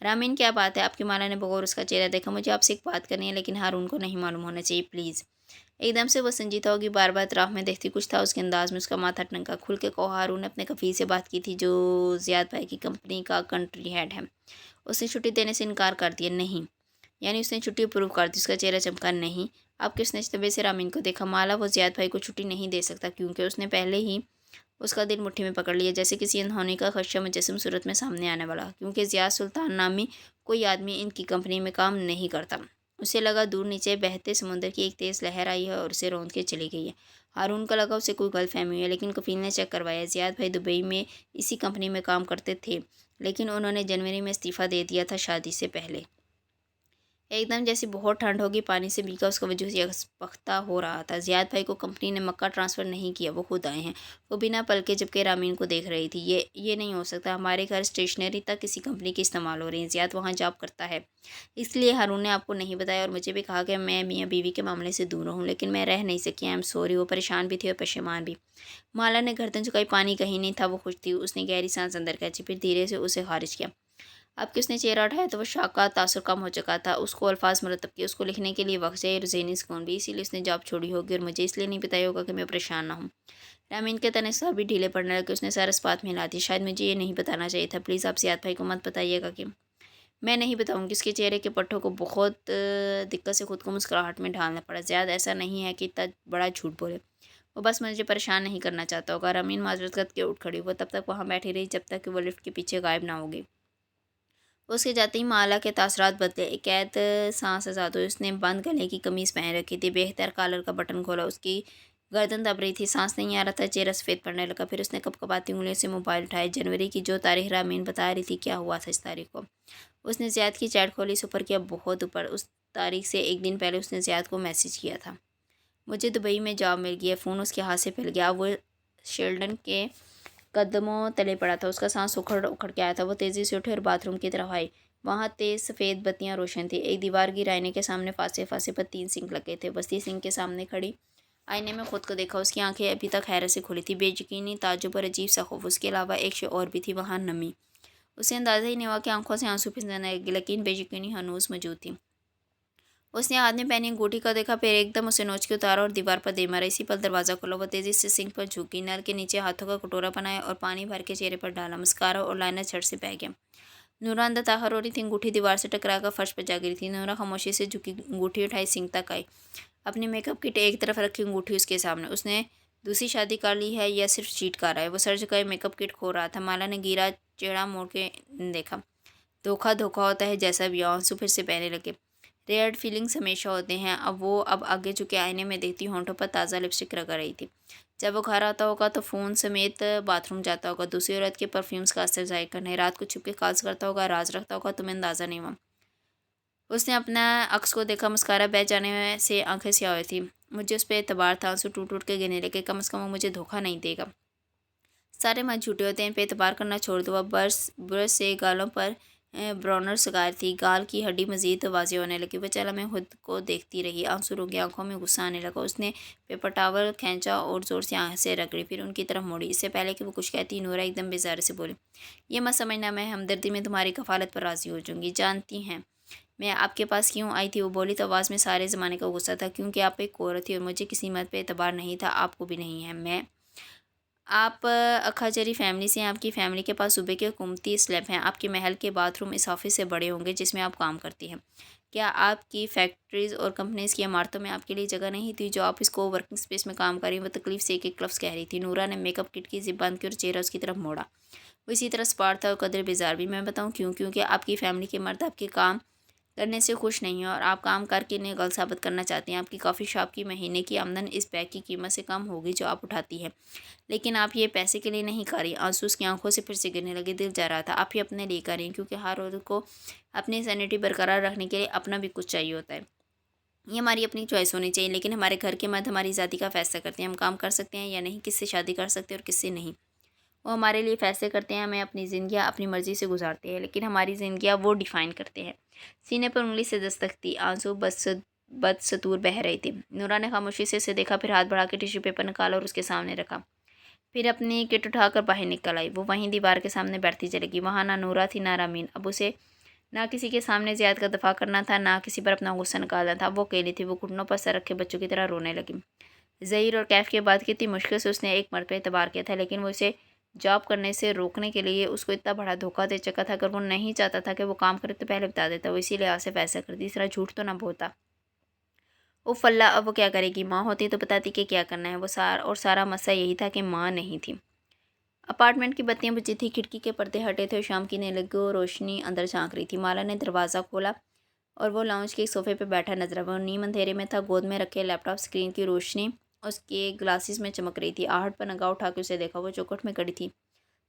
رامین کیا بات ہے؟ آپ کی مالا نے بغور اس کا چہرہ دیکھا۔ مجھے آپ سے ایک بات کرنی ہے، لیکن ہارون کو نہیں معلوم ہونا چاہیے، پلیز۔ ایک دم سے وہ سنجیدہ ہوگی، بار بار اطراف میں دیکھتی۔ کچھ تھا اس کے انداز میں، اس کا ماتھا ٹنکا۔ کھل کے کہو، ہارون نے اپنے کفیل سے بات کی تھی جو زیاد بھائی کی کمپنی کا کنٹری ہیڈ ہے، اس نے چھٹی دینے سے انکار کر دیا؟ نہیں۔ یعنی اس نے چھٹی اپروو کر دی؟ اس کا چہرہ چمکا۔ نہیں۔ آپ کس نشتبے سے رامین کو دیکھا؟ مالا، وہ زیاد بھائی کو چھٹی نہیں دے سکتا کیونکہ اس نے پہلے ہی اس کا دل مٹھی میں پکڑ لیا، جیسے کسی انہونی کا خدشہ مجسم صورت میں سامنے آنے والا، کیونکہ زیاد سلطان نامی کوئی آدمی ان کی کمپنی میں کام نہیں کرتا۔ اسے لگا دور نیچے بہتے سمندر کی ایک تیز لہر آئی ہے اور اسے روند کے چلی گئی ہے۔ ہارون کو لگا اسے کوئی غلط فہمی ہوئی ہے، لیکن کفیل نے چیک کروایا، زیاد بھائی دبئی میں اسی کمپنی میں کام کرتے تھے، لیکن انہوں نے جنوری میں استعفیٰ دے دیا تھا، شادی سے پہلے۔ ایک دم جیسی بہت ٹھنڈ ہوگی، پانی سے بھیگا اس کا وجود یکسپختہ ہو رہا تھا۔ زیاد بھائی کو کمپنی نے مکہ ٹرانسفر نہیں کیا، وہ خود آئے ہیں۔ وہ بنا پلکے جھپکے رامین کو دیکھ رہی تھی۔ یہ نہیں ہو سکتا، ہمارے گھر اسٹیشنری تک کسی کمپنی کی استعمال ہو رہی ہے، زیاد وہاں جاب کرتا ہے، اس لیے ہارون نے آپ کو نہیں بتایا اور مجھے بھی کہا کہ میں میاں بیوی کے معاملے سے دور رہوں، لیکن میں رہ نہیں سکی۔ I am sorry. وہ پریشان بھی تھی اور پشیمان بھی۔ مالا نے گردن جھکائی۔ پانی کہیں نہیں تھا، وہ خوش تھی۔ اس نے گہری سانس اندر کھینچی، پھر دھیرے سے اسے خارج کیا۔ اب کہ اس نے چہرہ اٹھایا تو وہ شاک کا تاثر کم ہو چکا تھا۔ اس کو الفاظ مرتب کیے، اس کو لکھنے کے لیے وقت چاہیے اور ذہنی سکون بھی، اسی لیے اس نے جاب چھوڑی ہوگی اور مجھے اس لیے نہیں بتایا ہوگا کہ میں پریشان نہ ہوں۔ رامین کے تن سر بھی ڈھیلے پڑنے لگے۔ اس نے سر اسپات میں ہلا دیا۔ شاید مجھے یہ نہیں بتانا چاہیے تھا، پلیز آپ زیاد بھائی کو مت بتائیے گا کہ میں نہیں بتاؤں گی۔ اس کے چہرے کے پٹھوں کو بہت دقت سے خود کو مسکراہٹ میں ڈھالنا پڑا۔ زیاد ایسا نہیں ہے کہ اتنا بڑا جھوٹ بولے، وہ بس مجھے پریشان نہیں کرنا چاہتا ہوگا۔ رامین معذرت کر کے اٹھ کھڑی۔ وہ تب تک وہاں بیٹھی رہی جب تک کہ وہ لفٹ کے پیچھے غائب نہ ہوگی۔ اس کے جاتے ہی مالا کے تاثرات بدلے۔ ایک قید سانس آزاد ہوئی۔ اس نے بند گلے کی قمیض پہن رکھی تھی، بے اختیار کالر کا بٹن کھولا۔ اس کی گردن دب رہی تھی، سانس نہیں آ رہا تھا، چہرہ سفید پڑنے لگا۔ پھر اس نے کپکپاتی انگلیوں سے موبائل اٹھایا۔ جنوری کی جو تاریخ رامین بتا رہی تھی، کیا ہوا تھا اس تاریخ کو؟ اس نے زیاد کی چیٹ کھولی، سپر کیا بہت اوپر۔ اس تاریخ سے ایک دن پہلے اس نے زیاد کو میسج کیا تھا، مجھے دبئی میں جاب مل گئی ہے۔ فون اس کے ہاتھ سے پھیل گیا۔ وہ شیلڈن کے قدموں تلے پڑا تھا، اس کا سانس اکھڑ اکھڑ کے آیا تھا۔ وہ تیزی سے اٹھی اور باتھ روم کی طرف آئی۔ وہاں تیز سفید بتیاں روشن تھیں۔ ایک دیوار گیر آئینے کے سامنے فاصلے فاصلے پر 3 سنک لگے تھے۔ بستی سنک کے سامنے کھڑی آئینے میں خود کو دیکھا۔ اس کی آنکھیں ابھی تک حیرت سے کھلی تھی، بے یقینی، تعجب اور عجیب سا خوف۔ اس کے علاوہ ایک شے اور بھی تھی، وہاں نمی۔ اسے اندازہ ہی نہیں ہوا کہ آنکھوں سے آنسو پھسلنے لگے، لیکن بے یقینی ہنوز موجود تھی۔ اس نے ہاتھ میں پہنی انگوٹھی کو دیکھا، پھر ایک دم اسے نوچ کے اتارا اور دیوار پر دے مارا۔ اسی پل دروازہ کھلا۔ وہ تیزی سے سنک پر جھکی، نل کے نیچے ہاتھوں کا کٹورا بنایا اور پانی بھر کے چہرے پر ڈالا۔ مسکارا اور لائنر جھٹ سے بہہ گیا۔ نورا اندر داخل ہو رہی تھی۔ انگوٹھی دیوار سے ٹکرا کر فرش پر جا گری تھی۔ نورا خاموشی سے جھکی، انگوٹھی اٹھائی، سنک تک آئی، اپنی میک اپ کٹ ایک طرف رکھی، انگوٹھی اس کے سامنے۔ اس نے دوسری شادی کر لی ہے یا صرف چیٹ کر رہا ہے؟ وہ سر جھکائے میک اپ کٹ کھو رہا تھا۔ مالا نے گیرا چہرہ موڑ کے دیکھا۔ دھوکا دھوکا ہوتا ہے، جیسا بھی ہو۔ آنسو پھر سے بہنے لگے۔ ریئرڈ فیلنگز ہمیشہ ہوتے ہیں۔ اب آگے جھکے آئینے میں دیکھتی، ہونٹوں پر تازہ لپسٹک رگڑ رہی تھی۔ جب وہ گھر آتا ہوگا تو فون سمیت باتھ روم جاتا ہوگا، دوسری عورت کے پرفیومز کا اثر ظاہر کرنے۔ رات کو چھپ کے کالز کرتا ہوگا، راز رکھتا ہوگا، تمہیں اندازہ نہیں ہوا۔ اس نے اپنا عکس کو دیکھا، مسکارا بہہ جانے سے آنکھیں سیاہ ہوئی تھی۔ مجھے اس پہ اعتبار تھا۔ آنسو ٹوٹ ٹوٹ کے گرنے لگے۔ کم از کم وہ مجھے دھوکا نہیں دے گا۔ سارے مرد جھوٹے ہوتے ہیں، ان پہ اعتبار کرنا چھوڑ دو۔ اب برش سے گالوں پر براؤنر سگار تھی، گال کی ہڈی مزید واضح ہونے لگی۔ وہ چلا میں خود کو دیکھتی رہی، آنسو رک گئے، آنکھوں میں غصہ آنے لگا۔ اس نے پیپر ٹاول کھینچا اور زور سے آنکھیں رگڑی، پھر ان کی طرف موڑی۔ اس سے پہلے کہ وہ کچھ کہتی، نورا ایک دم بیزاری سے بولی، یہ مت سمجھنا میں ہمدردی میں تمہاری کفالت پر راضی ہو جاؤں گی۔ جانتی ہیں میں آپ کے پاس کیوں آئی تھی؟ وہ بولی تو آواز میں سارے زمانے کا غصہ تھا، کیونکہ آپ ایک عورت تھی اور مجھے کسی مرد پہ اعتبار نہیں تھا، آپ کو بھی نہیں ہے۔ آپ اکھاچری فیملی سے ہیں، آپ کی فیملی کے پاس صوبے کے حکومتی اسلیپ ہیں، آپ کے محل کے باتھ روم اس آفس سے بڑے ہوں گے جس میں آپ کام کرتی ہیں۔ کیا آپ کی فیکٹریز اور کمپنیز کی عمارتوں میں آپ کے لیے جگہ نہیں تھی؟ جو آپ اس کو ورکنگ اسپیس میں کام کر رہی، وہ تکلیف سے ایک لفظ کہہ رہی تھی۔ نورا نے میک اپ کٹ کی زپ بند کی اور چہرہ اس کی طرف موڑا۔ وہ اسی طرح اسپاٹ تھا اور قدرے بیزار بھی۔ میں بتاؤں کیوں؟ کیونکہ آپ کی فیملی کے مرد آپ کے کام کرنے سے خوش نہیں ہیں اور آپ کام کر کے انہیں غلط ثابت کرنا چاہتے ہیں۔ آپ کی کافی شاپ کی مہینے کی آمدن اس بیگ کی قیمت سے کم ہوگی جو آپ اٹھاتی ہیں، لیکن آپ یہ پیسے کے لیے نہیں کر رہی۔ آنسو اس کی آنکھوں سے پھر سے گرنے لگے۔ دل چاہ رہا تھا آپ ہی اپنے لیے کر رہی ہیں، کیونکہ ہر عورت کو اپنی سینٹی برقرار رکھنے کے لیے اپنا بھی کچھ چاہیے ہوتا ہے۔ یہ ہماری اپنی چوائس ہونی چاہیے، لیکن ہمارے گھر کے مرد ہماری ذاتی کا فیصلہ کرتے ہیں، ہم کام کر سکتے ہیں یا نہیں، کس سے شادی کر سکتے ہیں اور کس سے نہیں۔ وہ ہمارے لیے فیصلے کرتے ہیں، ہمیں اپنی زندگیاں اپنی مرضی سے گزارتے ہیں، لیکن ہماری زندگیاں وہ ڈیفائن کرتے ہیں۔ سینے پر انگلی سے دستک تھی، آنسو بدستور بہہ رہی تھی۔ نورا نے خاموشی سے اسے دیکھا، پھر ہاتھ بڑھا کے ٹیشو پیپر نکالا اور اس کے سامنے رکھا، پھر اپنی کٹ اٹھا کر باہر نکل آئی۔ وہ وہیں دیوار کے سامنے بیٹھتی چلے گی۔ وہاں نہ نورا تھی نہ رامین۔ اب اسے نہ کسی کے سامنے زیاد کا دفاع کرنا تھا، نہ کسی پر اپنا غصہ نکالنا تھا۔ وہ اکیلی تھی۔ وہ گھٹنوں پر سر رکھے بچوں کی طرح رونے لگی۔ ظہیر اور کیف کے بعد کتنی مشکل سے اس نے ایک مرد پہ اعتبار کیا تھا، لیکن وہ اسے جاب کرنے سے روکنے کے لیے اس کو اتنا بڑا دھوکہ دے چکا تھا۔ اگر وہ نہیں چاہتا تھا کہ وہ کام کرے تو پہلے بتا دیتا، وہ اسی لحاظ سے فیصلہ کرتی، اس طرح جھوٹ تو نہ بولتا۔ اف اللہ، اب وہ کیا کرے گی؟ ماں ہوتی تو بتاتی کہ کیا کرنا ہے۔ وہ سارا مسئلہ یہی تھا کہ ماں نہیں تھی۔ اپارٹمنٹ کی بتیاں بجھی تھیں، کھڑکی کے پردے ہٹے تھے اور شام کی نیلگی روشنی اندر جھانک رہی تھی۔ مالا نے دروازہ کھولا اور وہ لاؤنج کے ایک صوفے پہ بیٹھا نظر آیا۔ وہ نیم اندھیرے میں تھا، گود میں رکھے لیپ ٹاپ اسکرین کی روشنی اس کے گلاسز میں چمک رہی تھی۔ آہٹ پر نگاہ اٹھا کے اسے دیکھا، وہ چوکھٹ میں کھڑی تھی،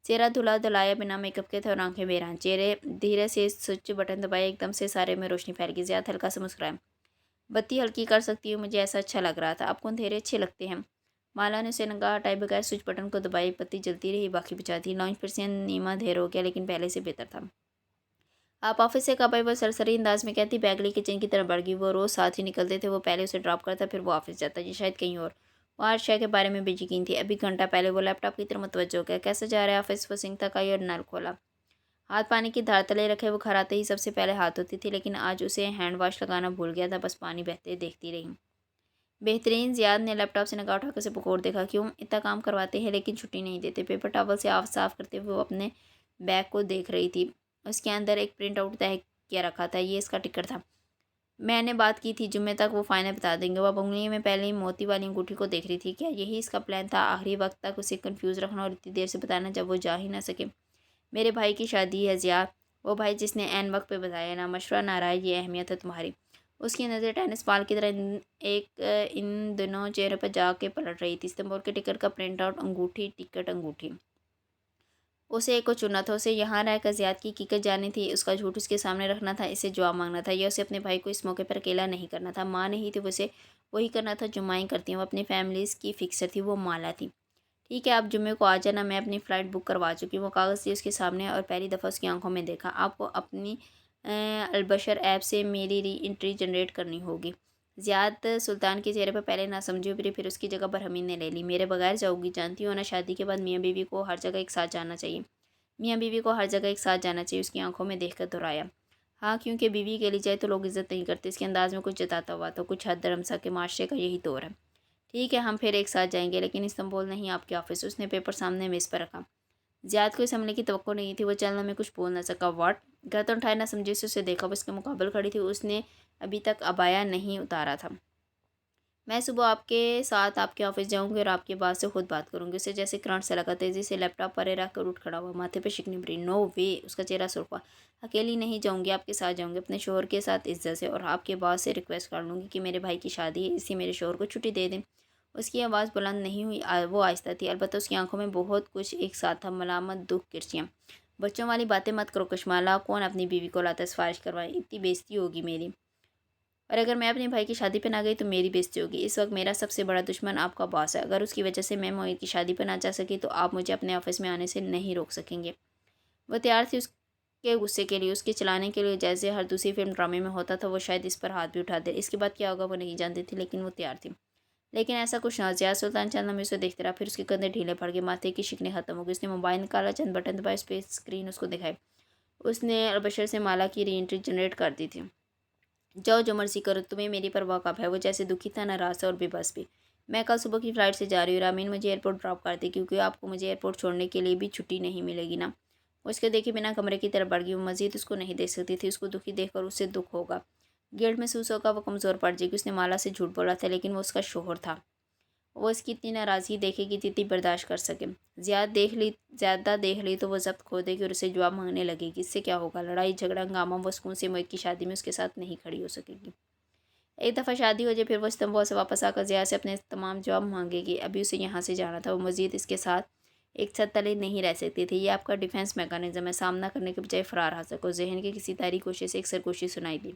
چہرہ دھلا دھلایا بنا میک اپ کے تھے اور آنکھیں بیران۔ چہرے دھیرے سے سوئچ بٹن دبایا، ایک دم سے سارے میں روشنی پھیل گئی۔ زیاد ہلکا سے مسکرایا، بتی ہلکی کر سکتی ہوں؟ مجھے ایسا اچھا لگ رہا تھا۔ آپ کو اندھیرے اچھے لگتے ہیں؟ مالا نے اسے نگاہ ہٹائے بغیر سوئچ بٹن کو دبائی، بتی جلتی رہی، باقی بجھا دی۔ لاؤنج پھر سے نیما دھیر ہو گیا، لیکن پہلے سے بہتر تھا۔ آپ آفس سے کب آئے؟ وہ سرسری انداز میں کہتی۔ بیگ لے کچن کی طرف بڑھ گئی۔ وہ روز ساتھ ہی نکلتے تھے، وہ پہلے اسے ڈراپ کرتا، پھر وہ آفس جاتا، یہ شاید کہیں اور۔ وہ ہر شے کے بارے میں بے یقین تھی۔ ابھی گھنٹہ پہلے وہ لیپ ٹاپ کی طرف متوجہ ہو گیا۔ کیسا جا رہا ہے آفس؟ وہ سنک تک آئی اور نل کھولا، ہاتھ پانی کی دھار تلے رکھے۔ وہ گھر آتے ہی سب سے پہلے ہاتھ دھوتی تھی، لیکن آج اسے ہینڈ واش لگانا بھول گیا تھا، بس پانی بہتے دیکھتی رہی۔ بہترین۔ زیاد نے لیپ ٹاپ سے نگاہ اٹھا کر اسے بغور دیکھا۔ کیوں اتنا کام کرواتے ہیں لیکن چھٹی نہیں دیتے؟ پیپر ٹاول سے آنکھ صاف کرتے ہوئے وہ اپنے بیگ کو دیکھ رہی تھی۔ اس کے اندر ایک پرنٹ آؤٹ طے کیا رکھا تھا، یہ اس کا ٹکٹ تھا۔ میں نے بات کی تھی جمعے تک وہ فائنل بتا دیں گے۔ وہ اب انگلی میں پہلے ہی موتی والی انگوٹھی کو دیکھ رہی تھی۔ کیا یہی اس کا پلان تھا؟ آخری وقت تک اسے کنفیوز رکھنا اور اتنی دیر سے بتانا جب وہ جا ہی نہ سکے۔ میرے بھائی کی شادی ہے زیاد، وہ بھائی جس نے عین وقت پہ بتایا، نہ مشورہ نہ رائے، یہ اہمیت ہے تمہاری۔ اس کی نظر ٹینس بال کی طرح ان دنوں چہرے پر جا کے پلٹ رہی تھی۔ استنبول کے ٹکٹ کا پرنٹ آؤٹ، انگوٹھی، ٹکٹ، انگوٹھی۔ اسے ایک کو چننا تھا، اسے یہاں رہ کر زیاد کی حقیقت جاننی تھی، اس کا جھوٹ اس کے سامنے رکھنا تھا، اسے جواب مانگنا تھا، یا اسے اپنے بھائی کو اس موقع پر اکیلا نہیں کرنا تھا۔ ماں نہیں تھی، اسے وہی کرنا تھا جو مائیں کرتی ہیں۔ وہ اپنی فیملیز کی فکسر تھی، وہ مالا تھی۔ ٹھیک ہے، آپ جمعے کو آ جانا، میں اپنی فلائٹ بک کروا چکی ہوں۔ وہ کاغذ تھی اس کے سامنے اور پہلی دفعہ اس کی آنکھوں میں دیکھا۔ آپ کو اپنی البشر ایپ سے میری ری انٹری جنریٹ کرنی ہوگی۔ زیاد سلطان کے چہرے پر پہلے نہ سمجھی ابھری، پھر اس کی جگہ برہمین نے لے لی۔ میرے بغیر جاؤ گی؟ جانتی ہو نا، شادی کے بعد میاں بیوی کو ہر جگہ ایک ساتھ جانا چاہیے۔ میاں بیوی کو ہر جگہ ایک ساتھ جانا چاہیے، اس کی آنکھوں میں دیکھ کر دہرایا۔ ہاں، کیونکہ بیوی کے لیے جائے تو لوگ عزت نہیں کرتے۔ اس کے انداز میں کچھ جتاتا ہوا تو کچھ حد درم سا کہ معاشرے کا یہی دور ہے۔ ٹھیک ہے، ہم پھر ایک ساتھ جائیں گے، لیکن استنبول نہیں، آپ کے آفس۔ اس نے پیپر سامنے میز پر رکھا۔ زیاد کو اس حملے کی توقع نہیں تھی، وہ چلنے میں کچھ بول نہ سکا۔ واٹ؟ گردن اٹھائے نہ سمجھی سے اسے دیکھا۔ وہ اس کے مقابل کھڑی تھی، اس نے ابھی تک عبایا نہیں اتارا تھا۔ میں صبح آپ کے ساتھ آپ کے آفس جاؤں گی اور آپ کے باس سے خود بات کروں گی۔ اسے جیسے کرنٹ سے لگا، تیزی سے لیپ ٹاپ پرے رکھ کر اٹھ کھڑا ہوا، ماتھے پہ شکنی بھری۔ نو وے! اس کا چہرہ سرخ ہوا۔ اکیلی نہیں جاؤں گی، آپ کے ساتھ جاؤں گی، اپنے شوہر کے ساتھ عزت سے، اور آپ کے باس سے ریکویسٹ کر لوں گی کہ میرے بھائی کی شادی ہے، اسی میرے شوہر کو چھٹی دے دیں۔ اس کی آواز بلند نہیں ہوئی، وہ آہستہ تھی، البتہ اس کی آنکھوں میں بہت کچھ ایک ساتھ تھا، ملامت، دکھ، کرچیاں۔ بچوں والی باتیں مت کرو کشمالہ، کون اپنی بیوی کو لاتا ہے سفارش کروائے؟ اتنی بےزتی ہوگی میری، اور اگر میں اپنے بھائی کی شادی پہ نہ گئی تو میری بےزتی ہوگی۔ اس وقت میرا سب سے بڑا دشمن آپ کا باس ہے، اگر اس کی وجہ سے میں معید کی شادی پہ نہ جا سکی تو آپ مجھے اپنے آفس میں آنے سے نہیں روک سکیں گے۔ وہ تیار تھی اس کے غصے کے لیے، اس کے چلانے کے لیے، جیسے ہر دوسری فلم ڈرامے میں ہوتا تھا۔ وہ شاید اس پر ہاتھ بھی اٹھا دے، اس کے بعد کیا ہوگا وہ نہیں جانتی تھی، لیکن وہ تیار تھی۔ لیکن ایسا کچھ نہ۔ زیاد سلطان چند لمحے اسے دیکھتے رہا، پھر اس کے کندھے ڈھیلے پڑ گئے، ماتھے کی شکنیں ختم ہو گئی۔ اس نے موبائل نکالا، چند بٹن دبائے، اس پہ اسکرین اس کو دکھائی۔ اس نے البشر سے مالا کی ری انٹری جنریٹ کر دی تھی۔ جاؤ، جو مرضی کرو، تمہیں میری پرواہ کب ہے؟ وہ جیسے دکھی تھا، ناراض تھا اور بے بس بھی۔ میں کل صبح کی فلائٹ سے جا رہی ہوں، رامین مجھے ایئرپورٹ ڈراپ کر دے، کیونکہ آپ کو مجھے ایئرپورٹ چھوڑنے کے لیے بھی چھٹی نہیں ملے گی نا۔ وہ اس کے دیکھے بنا کمرے کی طرف بڑھ گئی، وہ مزید اس کو نہیں دیکھ سکتی تھی، اس کو دکھی دیکھ کر اسے دکھ ہوگا۔ गिल्ड महसूस होगा वो कमज़ोर पड़ जाएगी। उसने माला से झूठ बोला था, लेकिन वो उसका शोहर था। वो इसकी इतनी नाराज़गी देखेगी जितनी बर्दाश्त कर सके। ज़्यादा देख ली तो वो ज़ब्त खो देगी और उसे जवाब मांगने लगेगी। इससे क्या होगा? लड़ाई झगड़ा हंगामा। वो सुकून से मोहित की शादी में उसके साथ नहीं खड़ी हो सकेगी। एक दफ़ा शादी हो जाए फिर वो इस्तांबुल से वापस आकर ज़िया से अपने तमाम जवाब मांगेगी। अभी उसे यहाँ से जाना था। वो मज़ीद इसके साथ एक छत तले नहीं रह सकती थी। ये आपका डिफेंस मैकेनिज्म है। सामना करने के बजाय फ़रार आ सको। जहन की किसी तारीख गोशे से एक सरगोशी सुनाई दी।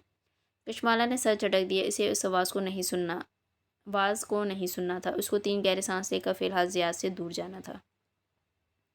कशमाला ने सर झटक दिया। इसे उस आवाज़ को नहीं सुनना था। उसको 3 गहरे सांस लेकर फ़िलहाल ज़ियाद से दूर जाना था।